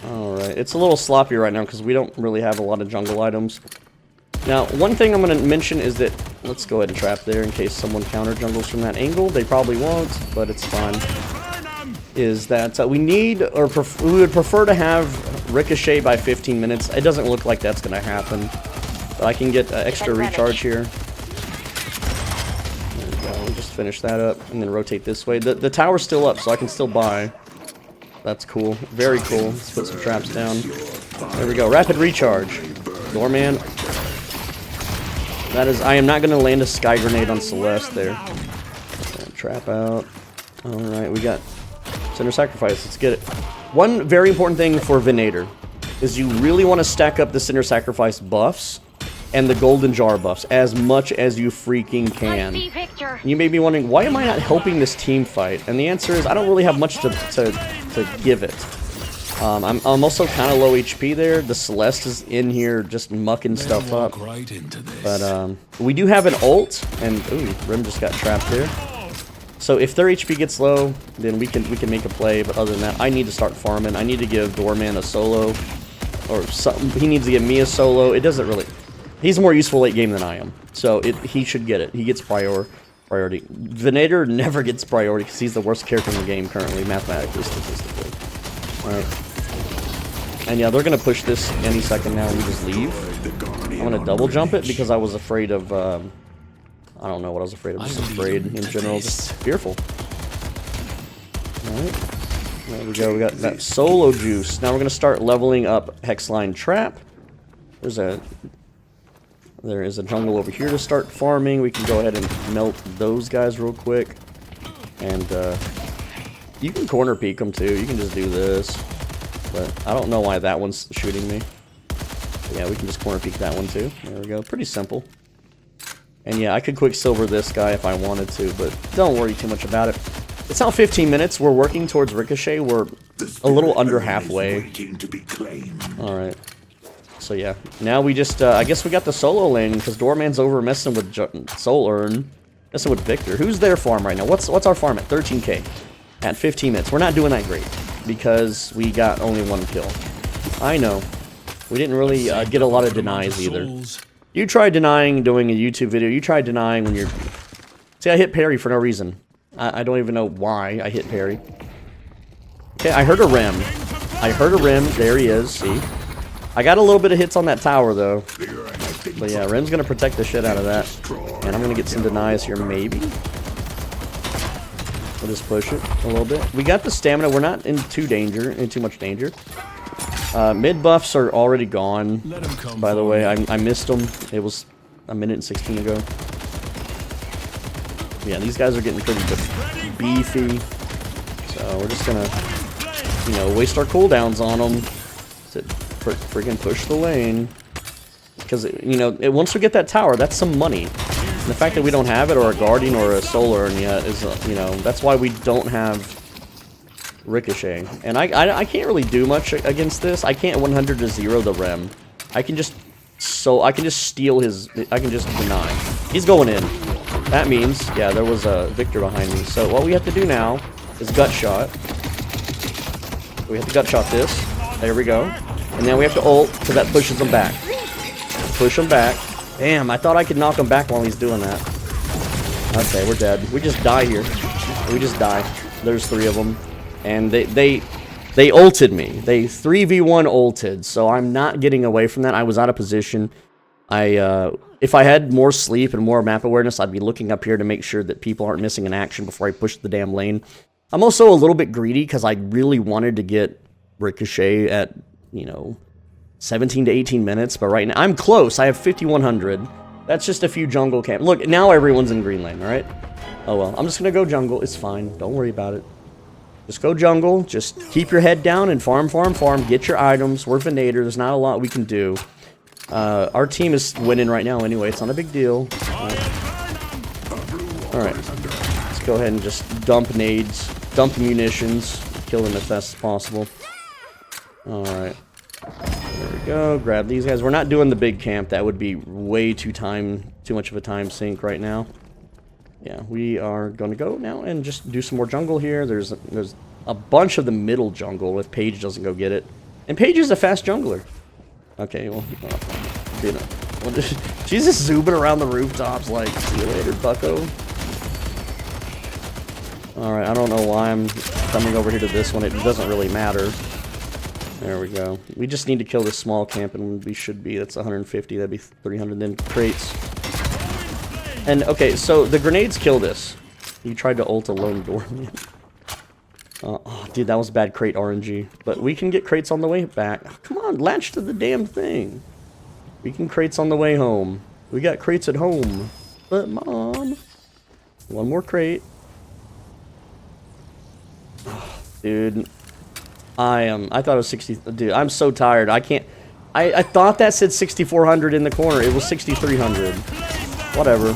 Alright, it's a little sloppy right now because we don't really have a lot of jungle items. Now, one thing I'm going to mention is that... Let's go ahead and trap there in case someone counter jungles from that angle. They probably won't, but it's fine. Is that we need, or we would prefer to have Ricochet by 15 minutes. It doesn't look like that's going to happen. But I can get extra recharge here. There we go. We'll just finish that up and then rotate this way. The tower's still up, so I can still buy. That's cool. Very cool. Let's put some traps down. There we go. Rapid recharge. Doorman. That is... I am not going to land a Sky Grenade on Celeste there. Trap out. Alright, we got Sinner Sacrifice. Let's get it. One very important thing for Venator is you really want to stack up the Sinner Sacrifice buffs and the Golden Jar buffs as much as you freaking can. You may be wondering, why am I not helping this team fight? And the answer is, I don't really have much to give it. I'm also kind of low HP there. The Celeste is in here just mucking stuff up. Right into this. But we do have an ult, and ooh, Rim just got trapped there. So if their HP gets low, then we can make a play. But other than that, I need to start farming. I need to give Doorman a solo, or something. He needs to give me a solo. It doesn't really. He's more useful late game than I am, so he should get it. He gets priority. Venator never gets priority because he's the worst character in the game currently, mathematically, statistically. All right. And yeah, they're gonna push this any second now. We just leave. I'm gonna double jump it because I was afraid of. I don't know what I was afraid of. Just afraid in general, just fearful. All right. There we go. We got that solo juice. Now we're gonna start leveling up Hex-Lined trap. There is a jungle over here to start farming. We can go ahead and melt those guys real quick. And you can corner peek them too. You can just do this. But I don't know why that one's shooting me. But yeah, we can just corner peek that one too. There we go. Pretty simple. And yeah, I could quicksilver this guy if I wanted to, but don't worry too much about it. It's now 15 minutes. We're working towards Ricochet. We're a little under halfway. Alright. So yeah, now we just, I guess we got the solo lane because Doorman's over messing with Soul Urn, messing with Victor. Who's their farm right now? What's our farm at? 13k at 15 minutes. We're not doing that great because we got only 1 kill. I know. We didn't really get a lot of denies either. You tried denying doing a YouTube video. You tried denying when you're... See, I hit parry for no reason. I don't even know why I hit parry. Okay, I heard a rim. I heard a rim. There he is. See? I got a little bit of hits on that tower, though. But yeah, Rim's going to protect the shit out of that. And I'm going to get some denies here, maybe. We'll just push it a little bit. We got the stamina. We're not in too much danger. Mid buffs are already gone. By the way, I missed them. It was a minute and 16 ago. Yeah, these guys are getting pretty beefy. So we're just going to, you know, waste our cooldowns on them. Freaking push the lane, because you know once we get that tower, that's some money. And the fact that we don't have it, or a guardian, or a solar urn yet is, you know, that's why we don't have Ricochet. And I can't really do much against this. I can't 100 to 0 the Rem. I can just steal his. I can just deny. He's going in. That means, yeah, there was a Victor behind me. So what we have to do now is Gutshot. We have to Gutshot this. There we go. And then we have to ult, because that pushes him back. Push him back. Damn, I thought I could knock him back while he's doing that. Okay, we're dead. We just die here. We just die. There's 3 of them. And they ulted me. They 3v1 ulted, so I'm not getting away from that. I was out of position. If I had more sleep and more map awareness, I'd be looking up here to make sure that people aren't missing an action before I push the damn lane. I'm also a little bit greedy, because I really wanted to get Ricochet at, you know, 17 to 18 minutes, but right now I'm close. I have 5100. That's just a few jungle camp. Look, now everyone's in green lane, all right? Oh well, I'm just gonna go jungle. It's fine. Don't worry about it. Just go jungle. Just keep your head down and farm. Get your items. We're Venator. There's not a lot we can do. Our team is winning right now anyway. It's not a big deal. All right. Let's go ahead and just dump nades, dump munitions, kill them as fast as possible. Alright. There we go. Grab these guys. We're not doing the big camp. That would be way too much of a time sink right now. Yeah, we are going to go now and just do some more jungle here. There's a bunch of the middle jungle if Paige doesn't go get it. And Paige is a fast jungler. Okay, well, you know. She's just zooming around the rooftops like, see you later, bucko. Alright, I don't know why I'm coming over here to this one. It doesn't really matter. There we go. We just need to kill this small camp, and we should be. That's 150. That'd be 300. Then crates. And okay, so the grenades kill this. You tried to ult a lone doorman. Oh, dude, that was bad crate RNG. But we can get crates on the way back. Oh, come on, latch to the damn thing. We can crates on the way home. We got crates at home. But mom, one more crate. Oh, dude. I thought it was 60. Dude, I'm so tired. I can't. I thought that said 6,400 in the corner. It was 6,300. Whatever.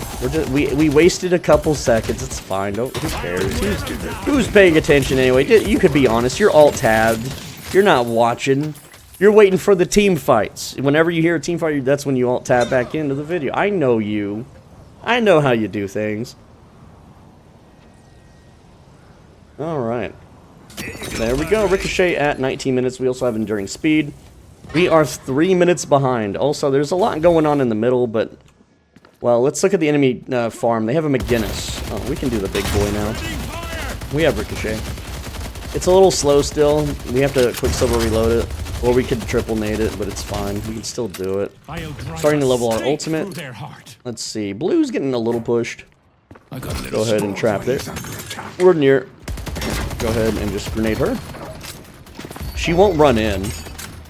We wasted a couple seconds. It's fine. Who cares? Who's paying attention anyway? You could be honest. You're alt tabbed. You're not watching. You're waiting for the team fights. Whenever you hear a team fight, that's when you alt tab back into the video. I know you. I know how you do things. Alright. There we go. Ricochet at 19 minutes. We also have enduring speed. We are 3 minutes behind. Also, there's a lot going on in the middle, but... Well, let's look at the enemy farm. They have a McGinnis. Oh, we can do the big boy now. We have Ricochet. It's a little slow still. We have to Quicksilver reload it. Or we could triple nade it, but it's fine. We can still do it. Starting to level our ultimate. Let's see. Blue's getting a little pushed. Go ahead and trap it. We're near. Go ahead and just grenade her. She won't run in.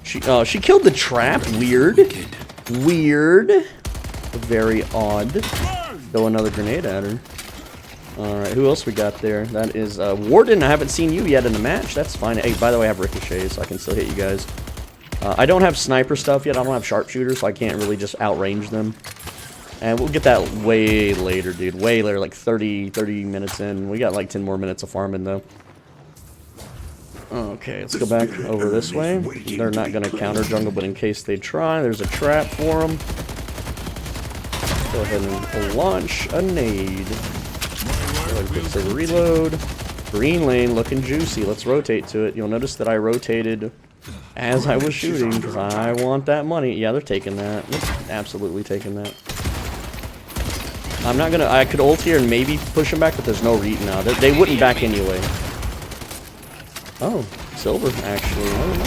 She killed the trap. Weird. Weird. Very odd. Throw another grenade at her. Alright, who else we got there? That is Warden. I haven't seen you yet in the match. That's fine. Hey, by the way, I have Ricochet, so I can still hit you guys. I don't have sniper stuff yet. I don't have sharpshooter, so I can't really just outrange them. And we'll get that way later, dude. Way later, like 30 minutes in. We got like 10 more minutes of farming, though. Okay, let's go back over this way. They're not going to counter jungle, but in case they try, there's a trap for them. Go ahead and launch a nade. Go ahead and Quicksilver reload. Green lane looking juicy. Let's rotate to it. You'll notice that I rotated as I was shooting because I want that money. Yeah, they're taking that. They're absolutely taking that. I'm not gonna. I could ult here and maybe push them back, but there's no read now. They wouldn't back anyway. Oh, silver actually. I don't know.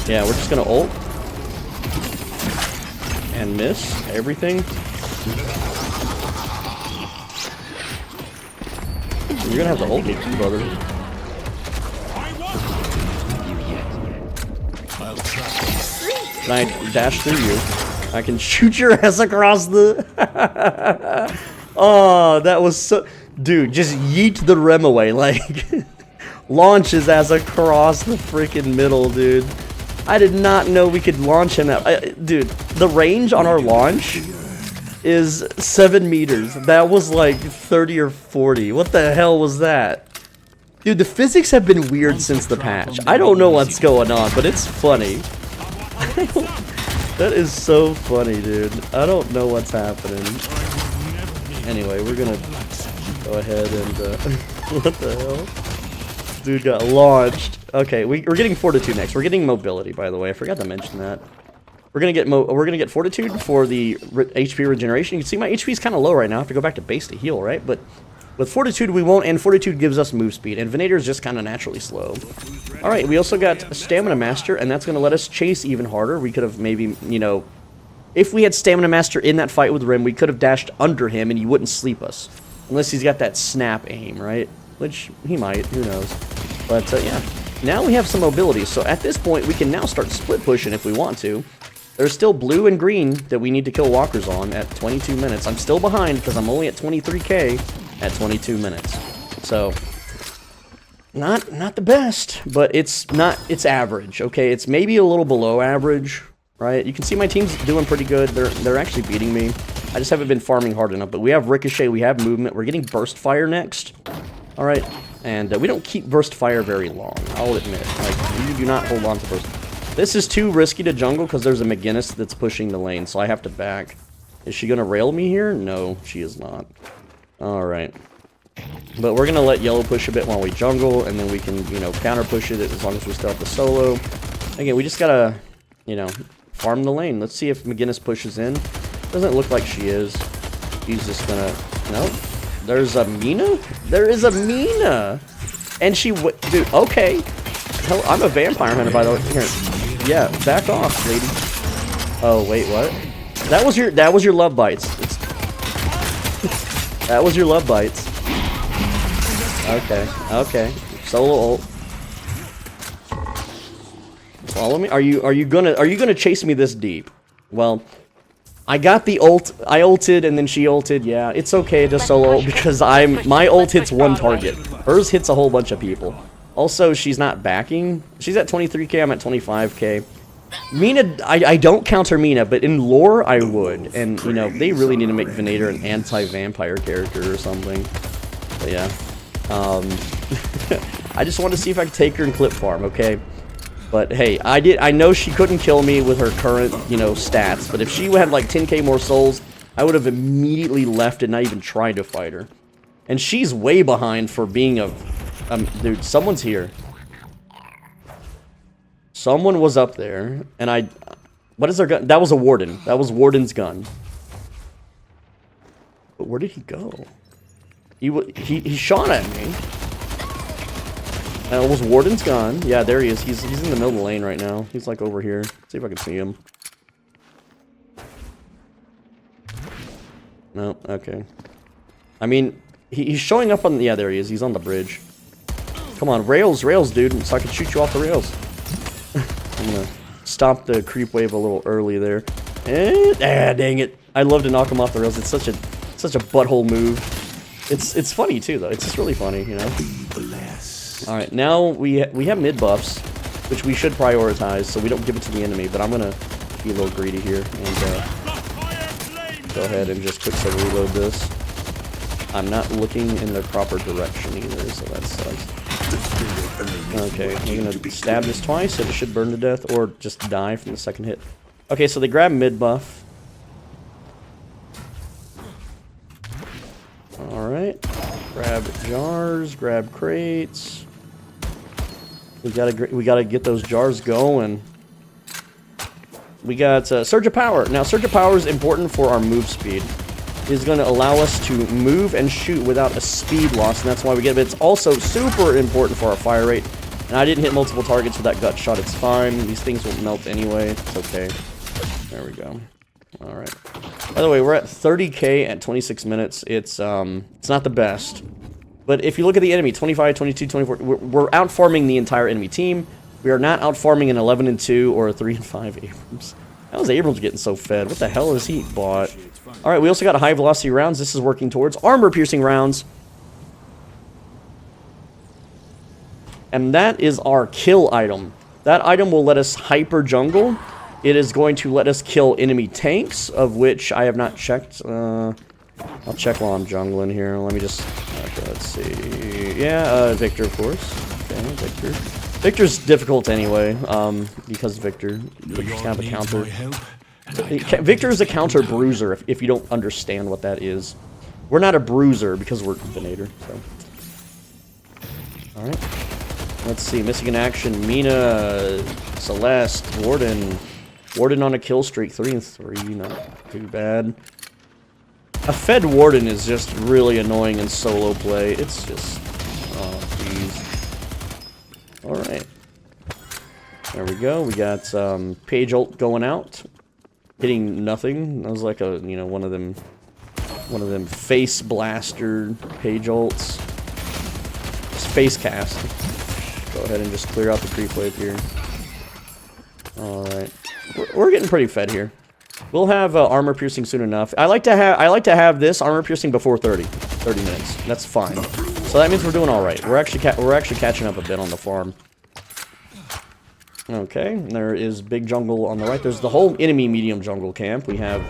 Yeah, we're just gonna ult and miss everything. You're gonna have to hold me, brother. Can I dash through you? I can shoot your ass across the... Oh, that was so... Dude, just yeet the rem away, like... Launch his ass across the freaking middle, dude. I did not know we could launch him that... Dude, the range on our launch is 7 meters. That was like 30 or 40. What the hell was that? Dude, the physics have been weird since the patch. I don't know what's going on, but it's funny. That is so funny, dude. I don't know what's happening. Anyway, we're gonna go ahead and... what the hell? Dude got launched. Okay, we're getting Fortitude next. We're getting Mobility, by the way. I forgot to mention that. We're gonna get Fortitude for the HP regeneration. You can see my HP is kind of low right now. I have to go back to base to heal, right? But with Fortitude we won't, and Fortitude gives us move speed, and Venator is just kind of naturally slow. All right, we also got Stamina Master, and that's gonna let us chase even harder. We could have maybe, you know, if we had Stamina Master in that fight with Rim, we could have dashed under him, and he wouldn't sleep us, unless he's got that snap aim, right? Which he might. Who knows? But yeah, now we have some mobility. So at this point, we can now start split pushing if we want to. There's still blue and green that we need to kill walkers on at 22 minutes. I'm still behind because I'm only at 23k at 22 minutes. So, not the best, but it's average, okay? It's maybe a little below average, right? You can see my team's doing pretty good. They're actually beating me. I just haven't been farming hard enough, but we have Ricochet, we have movement. We're getting Burst Fire next. All right, and we don't keep Burst Fire very long, I'll admit. Like, we do not hold on to Burst Fire. This is too risky to jungle because there's a McGinnis that's pushing the lane, so I have to back. Is she going to rail me here? No, she is not. Alright. But we're going to let yellow push a bit while we jungle, and then we can, you know, counter push it as long as we still have the solo. Again, we just got to, you know, farm the lane. Let's see if McGinnis pushes in. Doesn't look like she is. She's just going to... No. There's a Mina? There is a Mina! And she... Dude, okay. Hell, I'm a vampire hunter, by the way. Here. Yeah, back off, lady. Oh, wait, what? That was your love bites. That was your love bites. Okay, okay. Solo ult. Follow me? Are you gonna chase me this deep? Well, I got the ult. I ulted and then she ulted. Yeah, it's okay to solo ult because my ult hits one target. Hers hits a whole bunch of people. Also, she's not backing. She's at 23k, I'm at 25k. Mina, I don't counter Mina, but in lore, I would. And, you know, they really need to make Venator an anti-vampire character or something. But, yeah. I just wanted to see if I could take her and clip farm, okay? But, hey, I know she couldn't kill me with her current, you know, stats. But if she had, like, 10k more souls, I would have immediately left and not even tried to fight her. And she's way behind for being a... dude, someone's here. Someone was up there, and I... What is their gun? That was a warden. That was Warden's gun. But where did he go? He shot at me. That was Warden's gun. Yeah, there he is. He's in the middle of the lane right now. He's like over here. See if I can see him. No, okay. I mean, he's showing up on... Yeah, there he is. He's on the bridge. Come on, rails, dude, so I can shoot you off the rails. I'm gonna stop the creep wave a little early there. And, dang it. I love to knock him off the rails. It's such a butthole move. It's funny, too, though. It's just really funny, you know? Alright, now we have mid buffs, which we should prioritize, so we don't give it to the enemy, but I'm gonna be a little greedy here, and go ahead and just quick reload this. I'm not looking in the proper direction either, so that sucks. Okay, we're gonna stab this twice, and it should burn to death, or just die from the second hit. Okay, so they grab mid buff. Alright. Grab jars, grab crates. We gotta get those jars going. We got Surge of Power. Now, Surge of Power is important for our move speed. It's going to allow us to move and shoot without a speed loss, and that's why we get it. But it's also super important for our fire rate. And I didn't hit multiple targets with that Gutshot. It's fine. These things won't melt anyway. It's okay. There we go. All right. By the way, we're at 30k at 26 minutes. It's not the best. But if you look at the enemy, 25, 22, 24, we're outfarming the entire enemy team. We are not outfarming an 11-2 or a 3-5 Abrams. How's Abrams getting so fed? What the hell is he bought? Alright, we also got high velocity rounds. This is working towards armor piercing rounds. And that is our kill item. That item will let us hyper jungle. It is going to let us kill enemy tanks, of which I have not checked. I'll check while I'm jungling here. Let me just... Okay, let's see... Yeah, Victor, of course. Okay, Victor. Victor's difficult anyway, because Victor's kind of a counter. Victor is a counter bruiser, if you don't understand what that is. We're not a bruiser, because we're Venator, so... Alright. Let's see, missing in action, Mina, Celeste, Warden. Warden on a kill streak, 3-3, not too bad. A fed Warden is just really annoying in solo play. It's just... Oh, jeez. Alright. There we go. We got Page ult going out. Hitting nothing. That was like a, you know, one of them face blaster Page ults. Just face cast. Go ahead and just clear out the creep wave here. Alright. We're getting pretty fed here. We'll have armor piercing soon enough. I like to have this armor piercing before 30 minutes. That's fine. So that means we're doing all right. We're actually catching up a bit on the farm. Okay, there is big jungle on the right. There's the whole enemy medium jungle camp. We have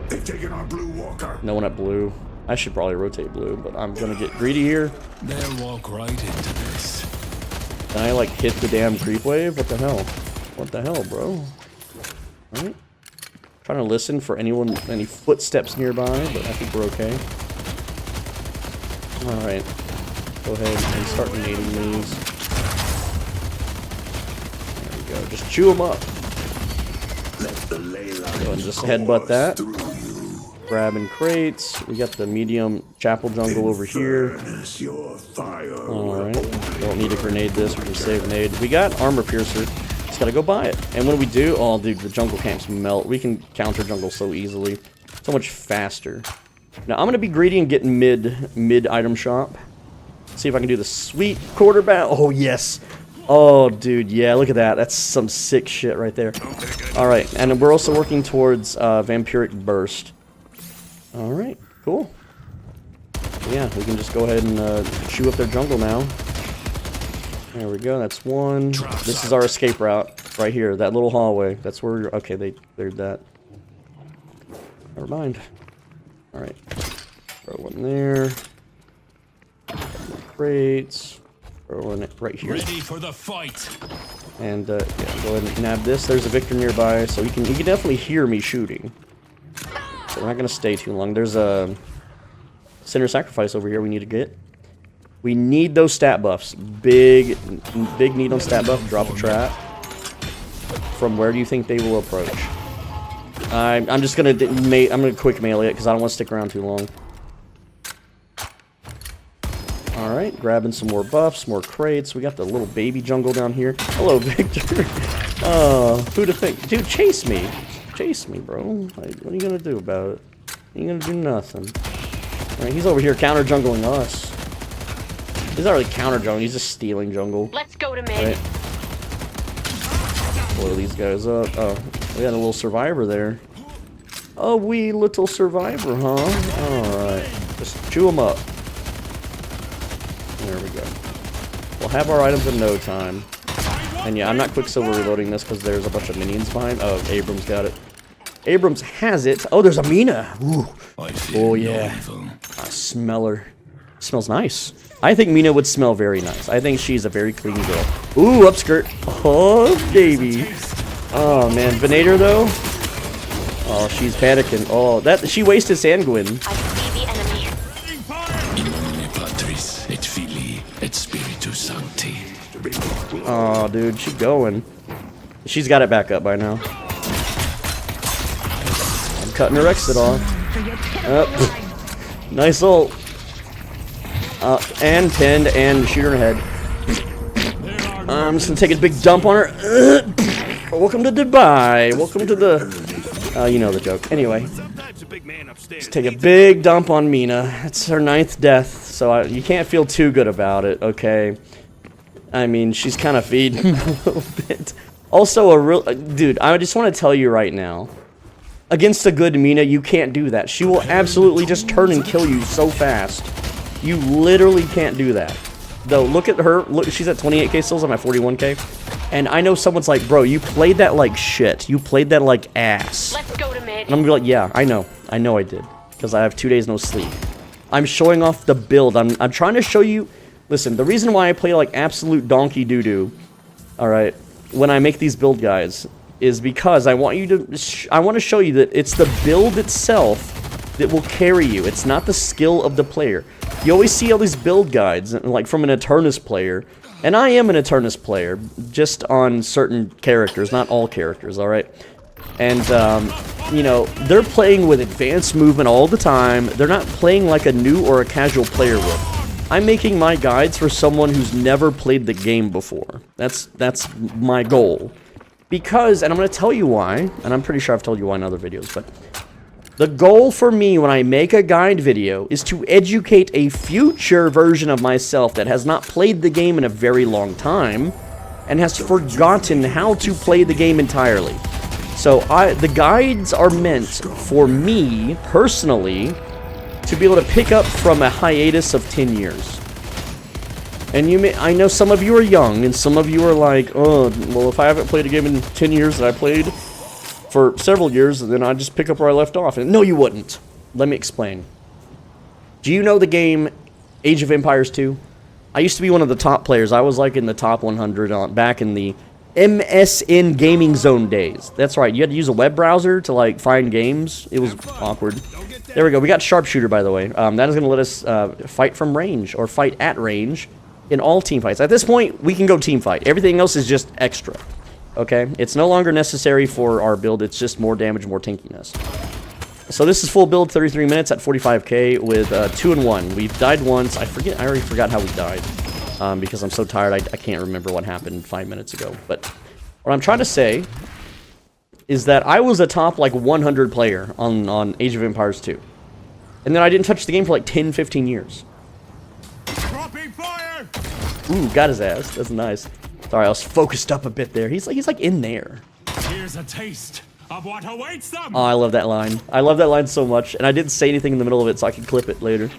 They've taken our blue walker. No one at blue. I should probably rotate blue, but I'm gonna get greedy here. They'll walk right into this. Can I like hit the damn creep wave? What the hell? What the hell, bro? All right. Trying to listen for any footsteps nearby, but I think we're okay. Alright. Go ahead and start nading these. There we go. Just chew them up. Go ahead and just headbutt that. Grabbing crates. We got the medium chapel jungle over here. Alright. Don't need to grenade this. We can save nade. We got armor piercer. Gotta go buy it. And when we do, oh dude, the jungle camps melt. We can counter jungle so easily, so much faster. Now I'm gonna be greedy and get mid item shop. See if I can do the sweet quarterback. Oh yes. Oh dude, yeah, look at that. That's some sick shit right there. All right, and we're also working towards vampiric burst. All right, cool. Yeah, we can just go ahead and chew up their jungle now. There we go, that's one. This is our escape route right here, that little hallway. That's where we're... Okay, they cleared that. Never mind. Alright. Throw one there. Crates. Throw one right here. Ready for the fight. And, yeah, go ahead and nab this. There's a Victor nearby, so he can definitely hear me shooting. So we're not gonna stay too long. There's a... Sinner Sacrifice over here we need to get. We need those stat buffs. Big need on stat buff. Drop a trap. From where do you think they will approach? I'm just gonna quick melee it because I don't want to stick around too long. All right, grabbing some more buffs, more crates. We got the little baby jungle down here. Hello, Victor. Oh, who'd have think? Dude, chase me. Chase me, bro. Like, what are you gonna do about it? You ain't gonna do nothing. All right, he's over here counter jungling us. He's not really counter jungling. He's just stealing jungle. Let's go to mid. Right. Blow these guys up. Oh, we got a little survivor there. A wee little survivor, huh? Alright. Just chew them up. There we go. We'll have our items in no time. And yeah, I'm not quicksilver reloading this because there's a bunch of minions behind. Oh, Abrams got it. Abrams has it. Oh, there's a Mina. Ooh. Oh, yeah. I smell her. Smells nice. I think Mina would smell very nice. I think she's a very clean girl. Ooh, upskirt. Oh, baby. Oh, man. Venator, though? Oh, she's panicking. Oh, that she wasted Sanguine. I see the enemy. Oh, dude, she's going. She's got it back up by now. I'm cutting her exit off. Nice ult. And pinned and shoot her in the head. I'm just gonna take a big dump on her. Welcome to Dubai. Welcome to the. You know the joke. Anyway, just take a big dump on Mina. It's her 9th death, so you can't feel too good about it. Okay. I mean, she's kind of feeding a little bit. Also, dude, I just want to tell you right now. Against a good Mina, you can't do that. She will absolutely just turn and kill you so fast. You literally can't do that. Though, look at her. Look, she's at 28k stills. I'm at 41k. And I know someone's like, bro, you played that like shit. You played that like ass. Let's go to mid. And I'm gonna be like, yeah, I know. I know I did. Because I have 2 days no sleep. I'm showing off the build. I'm trying to show you. Listen, the reason why I play like absolute donkey doo-doo, alright, when I make these build guides, is because I want you to, I want to show you that it's the build itself that will carry you. It's not the skill of the player. You always see all these build guides, like from an Eternus player, and I am an Eternus player, just on certain characters, not all characters, alright? And, you know, they're playing with advanced movement all the time. They're not playing like a new or a casual player would. I'm making my guides for someone who's never played the game before. That's my goal. Because, and I'm going to tell you why, and I'm pretty sure I've told you why in other videos, but the goal for me when I make a guide video is to educate a future version of myself that has not played the game in a very long time and has forgotten how to play the game entirely. So the guides are meant for me, personally, to be able to pick up from a hiatus of 10 years. And I know some of you are young, and some of you are like, oh, well, if I haven't played a game in 10 years that I played for several years, then I just pick up where I left off. And no, you wouldn't. Let me explain. Do you know the game Age of Empires 2? I used to be one of the top players. I was like in the top 100 back in the MSN Gaming Zone days. That's right. You had to use a web browser to like find games. It was awkward. There we go. We got Sharpshooter, by the way. That is going to let us fight from range or fight at range in all team fights. At this point, we can go team fight. Everything else is just extra. Okay? It's no longer necessary for our build. It's just more damage, more tankiness. So this is full build, 33 minutes at 45k with 2 and 1. We've died once. I already forgot how we died. Because I'm so tired, I can't remember what happened 5 minutes ago. But what I'm trying to say is that I was a top like 100 player on Age of Empires 2. And then I didn't touch the game for like 10, 15 years. Ooh, got his ass. That's nice. Sorry, I was focused up a bit there. He's like in there. Here's a taste of what awaits them. Oh, I love that line. I love that line so much. And I didn't say anything in the middle of it so I can clip it later.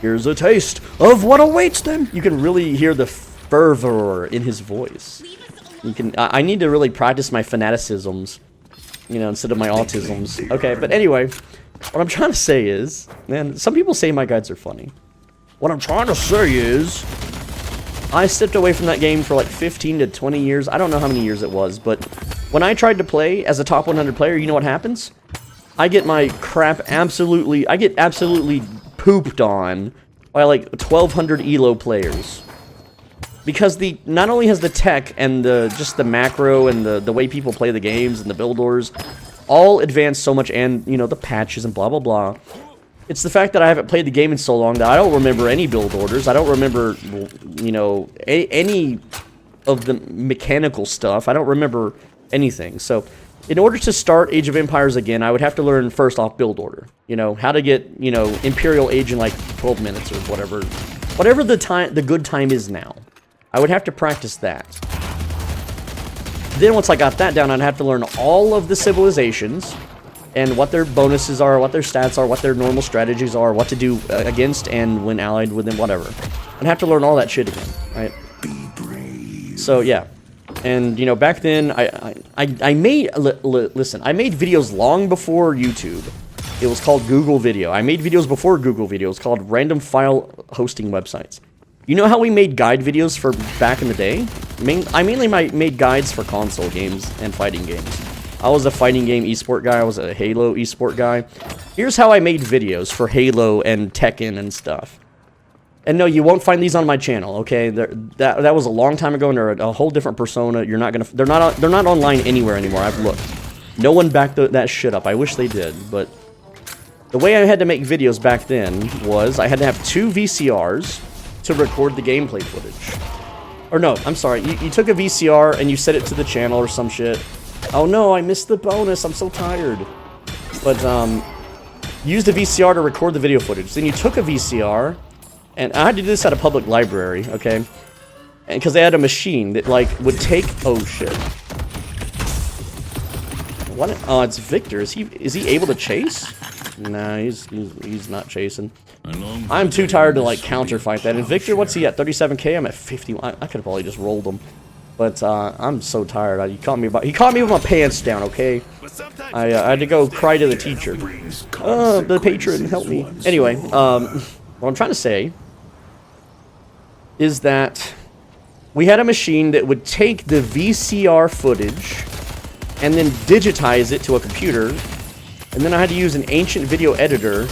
Here's a taste of what awaits them. You can really hear the fervor in his voice. You can. I need to really practice my fanaticisms, you know, instead of my autisms. Okay, but anyway, what I'm trying to say is, man, some people say my guides are funny. What I'm trying to say is, I stepped away from that game for like 15 to 20 years. I don't know how many years it was, but when I tried to play as a top 100 player, you know what happens? I get my crap absolutely pooped on by like 1,200 ELO players. Because not only has the tech and just the macro and the way people play the games and the build orders all advanced so much, and, you know, the patches and blah, blah, blah. It's the fact that I haven't played the game in so long that I don't remember any build orders. I don't remember, you know, any of the mechanical stuff. I don't remember anything. So, in order to start Age of Empires again, I would have to learn first off build order. You know, how to get, you know, Imperial Age in like 12 minutes or whatever. Whatever the good time is now. I would have to practice that. Then once I got that down, I'd have to learn all of the civilizations and what their bonuses are, what their stats are, what their normal strategies are, what to do against and when allied with them, whatever. I'd have to learn all that shit again, right? So yeah, and you know, back then I made listen, I made videos long before YouTube. It was called Google Video. I made videos before Google Video. It was called random file hosting websites. You know how we made guide videos for back in the day? I mainly made guides for console games and fighting games. I was a fighting game esport guy. I was a Halo esport guy. Here's how I made videos for Halo and Tekken and stuff. And no, you won't find these on my channel, okay? That was a long time ago, and they're a whole different persona. You're not gonna. They're not online anywhere anymore. I've looked. No one backed that shit up. I wish they did, but the way I had to make videos back then was I had to have 2 VCRs to record the gameplay footage. Or no, I'm sorry. You took a VCR and you set it to the channel or some shit. Oh no, I missed the bonus. I'm so tired. But used a VCR to record the video footage. Then you took a VCR, and I had to do this at a public library, okay? And because they had a machine that like would take. Oh shit. What? Oh, it's Victor. Is he able to chase? Nah, he's not chasing. I'm too tired to like counter fight that. And Victor, what's he at? 37k. I'm at 51. I could have probably just rolled him. But I'm so tired. He caught me with my pants down, okay? I had to go cry to the teacher. The patron, help me. Anyway, what I'm trying to say is that we had a machine that would take the VCR footage and then digitize it to a computer, and then I had to use an ancient video editor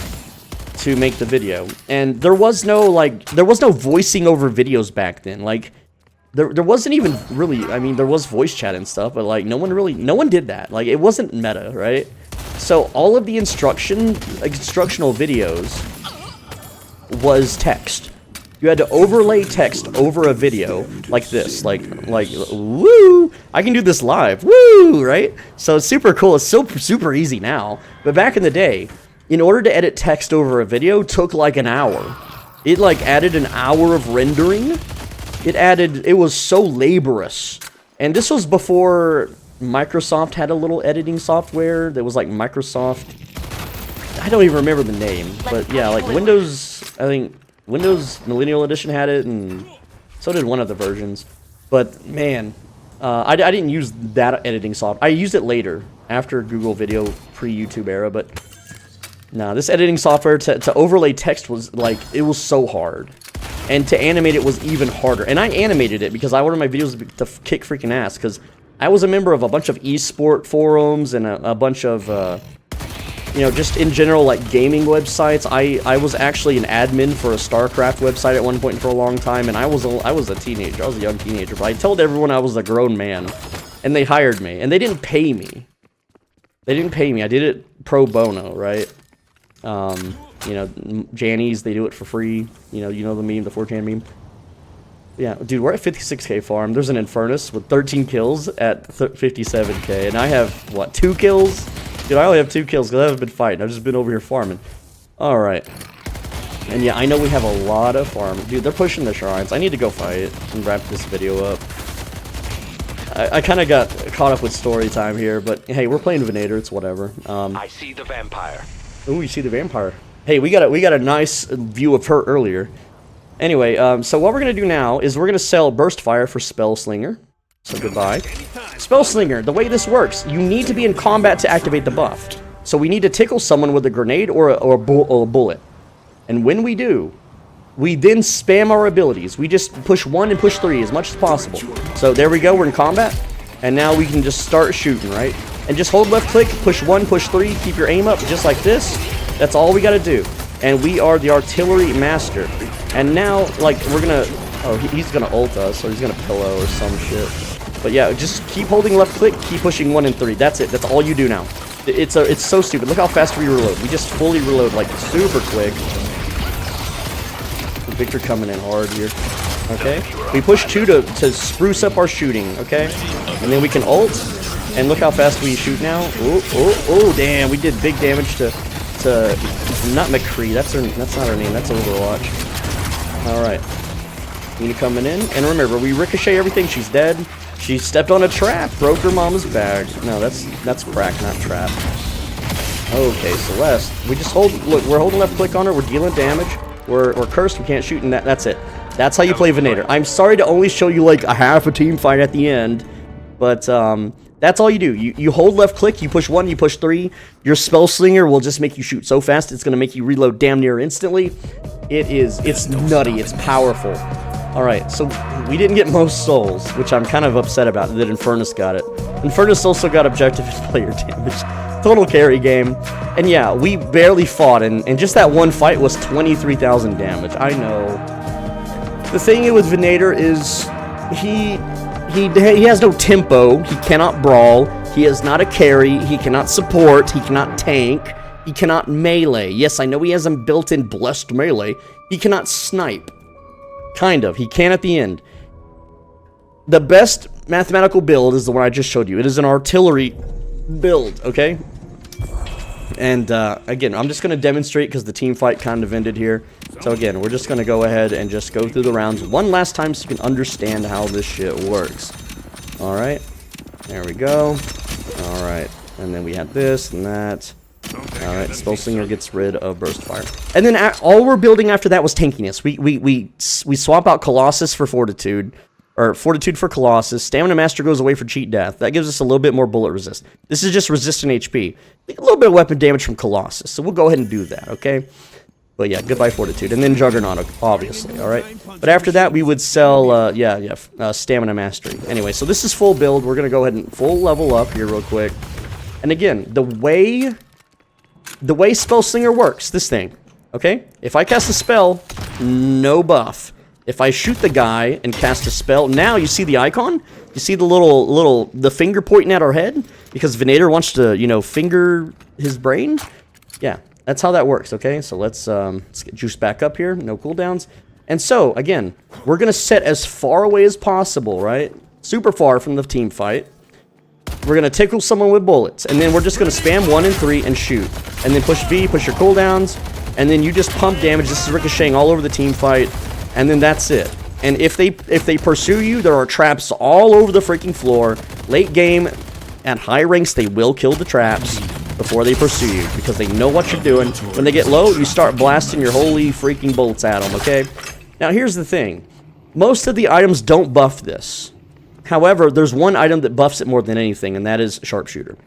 to make the video. And there was no voicing over videos back then. Like, there wasn't even really, I mean, there was voice chat and stuff, but like no one did that. Like, it wasn't meta, right? So all of the instructional videos was text. You had to overlay text over a video like this, like woo! I can do this live, woo! Right? So it's super cool. It's super easy now. But back in the day, in order to edit text over a video, took like an hour. It like added an hour of rendering. It was so laborious. And this was before Microsoft had a little editing software that was like Microsoft. I don't even remember the name, but yeah, like Windows, I think Windows Millennial Edition had it, and so did one of the versions. But man, I didn't use that editing software. I used it later, after Google Video, pre-YouTube era, but no, this editing software to overlay text was like, it was so hard. And to animate it was even harder. And I animated it because I wanted my videos to kick freaking ass, because I was a member of a bunch of esport forums and a bunch of, you know, just in general, like, gaming websites. I was actually an admin for a StarCraft website at one point for a long time, and I was a teenager. I was a young teenager, but I told everyone I was a grown man, and they hired me. And they didn't pay me. They didn't pay me. I did it pro bono, right? You know, Jannies, they do it for free. You know the meme, the 4chan meme. Yeah, dude, we're at 56k farm. There's an Infernus with 13 kills at 57k, and I have, what, 2 kills? Dude, I only have 2 kills because I haven't been fighting. I've just been over here farming. Alright. And yeah, I know we have a lot of farm. Dude, they're pushing the shrines. I need to go fight and wrap this video up. I kind of got caught up with story time here, but hey, we're playing Venator. It's whatever. I see the vampire. Ooh, you see the vampire. Hey, we got a nice view of her earlier. Anyway, so what we're gonna do now is we're gonna sell Burst Fire for Spellslinger. So goodbye. Spellslinger, the way this works, you need to be in combat to activate the buff. So we need to tickle someone with a grenade or a bullet. And when we do, we then spam our abilities. We just push 1 and push 3 as much as possible. So there we go, we're in combat. And now we can just start shooting, right? And just hold left click, push 1, push 3, keep your aim up just like this. That's all we gotta do. And we are the artillery master. And now, like, we're gonna... Oh, he's gonna ult us, or he's gonna pillow or some shit. But yeah, just keep holding left click, keep pushing 1 and 3. That's it. That's all you do now. It's so stupid. Look how fast we reload. We just fully reload, like, super quick. Victor coming in hard here. Okay? We push 2 to spruce up our shooting, okay? And then we can ult. And look how fast we shoot now. Oh, damn. We did big damage to not McCree. That's not her name. That's Overwatch. Alright. Nina coming in. And remember, we ricochet everything. She's dead. She stepped on a trap. Broke her mama's bag. No, that's crack, not trap. Okay, Celeste. We just hold... Look, we're holding left click on her. We're dealing damage. We're cursed. We can't shoot. And that's it. That's how you play Venator. I'm sorry to only show you, like, a half a team fight at the end. But, that's all you do. You hold left click, you push 1, you push 3. Your spell slinger will just make you shoot so fast, it's going to make you reload damn near instantly. It's nutty, it's powerful. Alright, so we didn't get most souls, which I'm kind of upset about that Infernus got it. Infernus also got objective player damage. Total carry game. And yeah, we barely fought, and just that one fight was 23,000 damage. I know. The thing with Venator is he has no tempo, he cannot brawl, he is not a carry, he cannot support, he cannot tank, he cannot melee. Yes, I know he has a built-in blessed melee. He cannot snipe. Kind of. He can at the end. The best mathematical build is the one I just showed you. It is an artillery build, okay? And, again, I'm just going to demonstrate because the team fight kind of ended here. So, again, we're just going to go ahead and just go through the rounds one last time so you can understand how this shit works. Alright. There we go. Alright. And then we had this and that. Alright, Spellslinger gets rid of Burst Fire. And then all we're building after that was tankiness. We swap out Colossus for Fortitude. Or Fortitude for Colossus. Stamina Master goes away for Cheat Death. That gives us a little bit more bullet resist. This is just resistant HP. A little bit of weapon damage from Colossus. So we'll go ahead and do that, okay? But yeah, goodbye Fortitude. And then Juggernaut, obviously, alright? But after that, we would sell, Stamina Mastery. Anyway, so this is full build. We're going to go ahead and full level up here real quick. And again, the way Spellslinger works, this thing, okay? If I cast a spell, no buff. If I shoot the guy and cast a spell, now you see the icon? You see the the finger pointing at our head? Because Venator wants to, you know, finger his brain? Yeah, that's how that works, okay? So let's get Juice back up here, no cooldowns. And so, again, we're going to set as far away as possible, right? Super far from the team fight. We're going to tickle someone with bullets, and then we're just going to spam 1 and 3 and shoot. And then push B, push your cooldowns, and then you just pump damage. This is ricocheting all over the team fight, and then that's it. And if they pursue you, there are traps all over the freaking floor. Late game, at high ranks, they will kill the traps before they pursue you, because they know what you're doing. When they get low, you start blasting your holy freaking bolts at them, okay? Now, here's the thing. Most of the items don't buff this. However, there's one item that buffs it more than anything, and that is Sharpshooter.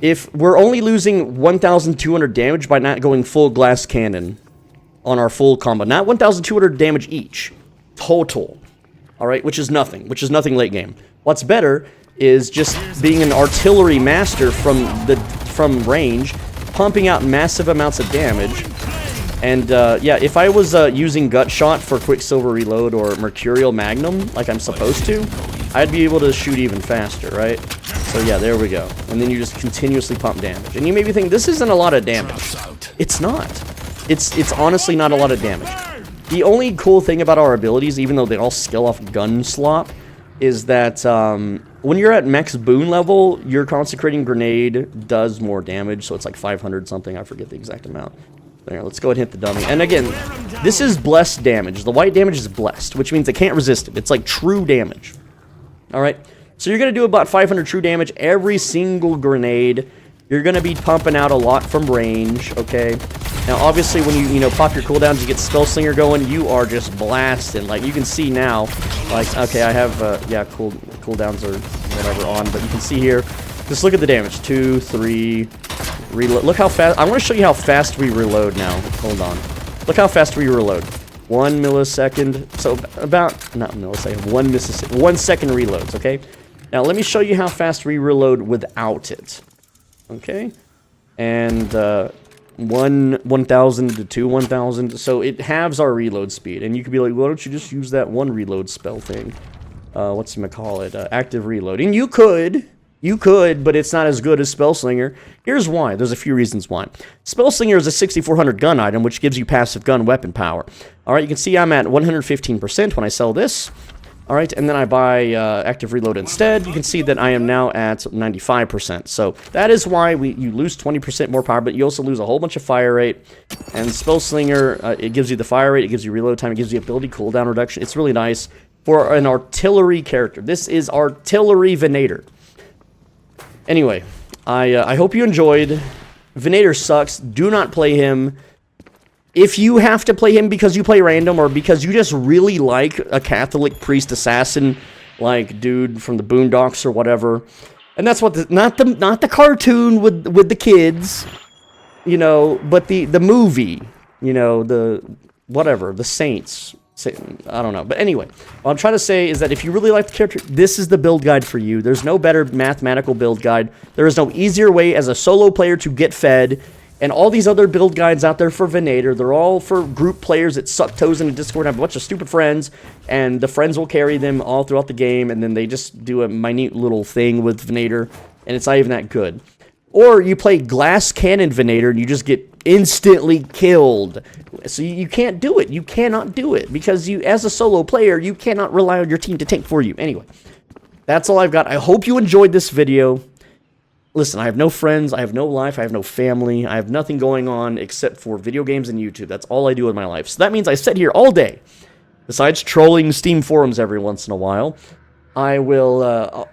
If we're only losing 1,200 damage by not going full glass cannon on our full combo, not 1,200 damage each, total, alright, which is nothing late game. What's better is just being an artillery master from range, pumping out massive amounts of damage. And, yeah, if I was using Gutshot for Quicksilver Reload or Mercurial Magnum, like I'm supposed to, I'd be able to shoot even faster, right? So, yeah, there we go. And then you just continuously pump damage. And you may be thinking, this isn't a lot of damage. It's not. It's honestly not a lot of damage. The only cool thing about our abilities, even though they all skill off gun slop, is that when you're at max boon level, your Consecrating Grenade does more damage. So it's like 500 something. I forget the exact amount. There, let's go ahead and hit the dummy. And again, this is blessed damage. The white damage is blessed, which means it can't resist it. It's like true damage. Alright, so you're going to do about 500 true damage every single grenade. You're going to be pumping out a lot from range, okay? Now, obviously, when you know, pop your cooldowns, you get Spellslinger going, you are just blasting. Like, you can see now, like, okay, I have, yeah, cooldowns or whatever on, but you can see here, just look at the damage. 2, 3... Reload. Look how fast. I want to show you how fast we reload now. Hold on. Look how fast we reload. 1 millisecond. So about, not millisecond, 1 second reloads, okay? Now let me show you how fast we reload without it. Okay? And 1,000 to 2 1,000. So it halves our reload speed. And you could be like, why don't you just use that one reload spell thing? What's it call it? Active reloading. You could, but it's not as good as Spellslinger. Here's why. There's a few reasons why. Spellslinger is a 6400 gun item, which gives you passive gun weapon power. Alright, you can see I'm at 115% when I sell this. Alright, and then I buy active reload instead. You can see that I am now at 95%. So that is why you lose 20% more power, but you also lose a whole bunch of fire rate. And Spellslinger, it gives you the fire rate, it gives you reload time, it gives you ability cooldown reduction. It's really nice for an artillery character. This is Artillery Venator. Anyway, I hope you enjoyed. Venator sucks. Do not play him. If you have to play him because you play random or because you just really like a Catholic priest assassin, like dude from the Boondocks or whatever, and that's what not the cartoon with the kids, you know, but the movie, you know, the whatever, the Saints. I don't know. But anyway, what I'm trying to say is that if you really like the character, this is the build guide for you. There's no better mathematical build guide. There is no easier way as a solo player to get fed. And all these other build guides out there for Venator, they're all for group players that suck toes in a Discord and have a bunch of stupid friends. And the friends will carry them all throughout the game. And then they just do a minute little thing with Venator. And it's not even that good. Or you play Glass Cannon Venator and you just get instantly killed. So you can't do it. You cannot do it. Because you, as a solo player, you cannot rely on your team to tank for you. Anyway, that's all I've got. I hope you enjoyed this video. Listen, I have no friends, I have no life, I have no family, I have nothing going on except for video games and YouTube. That's all I do in my life. So that means I sit here all day. Besides trolling Steam forums every once in a while, I will,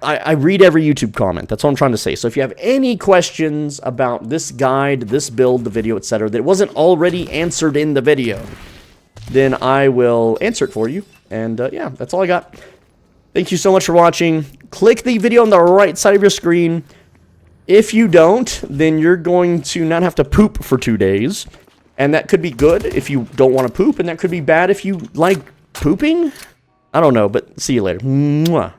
I read every YouTube comment. That's what I'm trying to say. So if you have any questions about this guide, this build, the video, etc., that wasn't already answered in the video, then I will answer it for you. And yeah, that's all I got. Thank you so much for watching. Click the video on the right side of your screen. If you don't, then you're going to not have to poop for 2 days. And that could be good if you don't want to poop, and that could be bad if you like pooping. I don't know, but see you later. Mwah.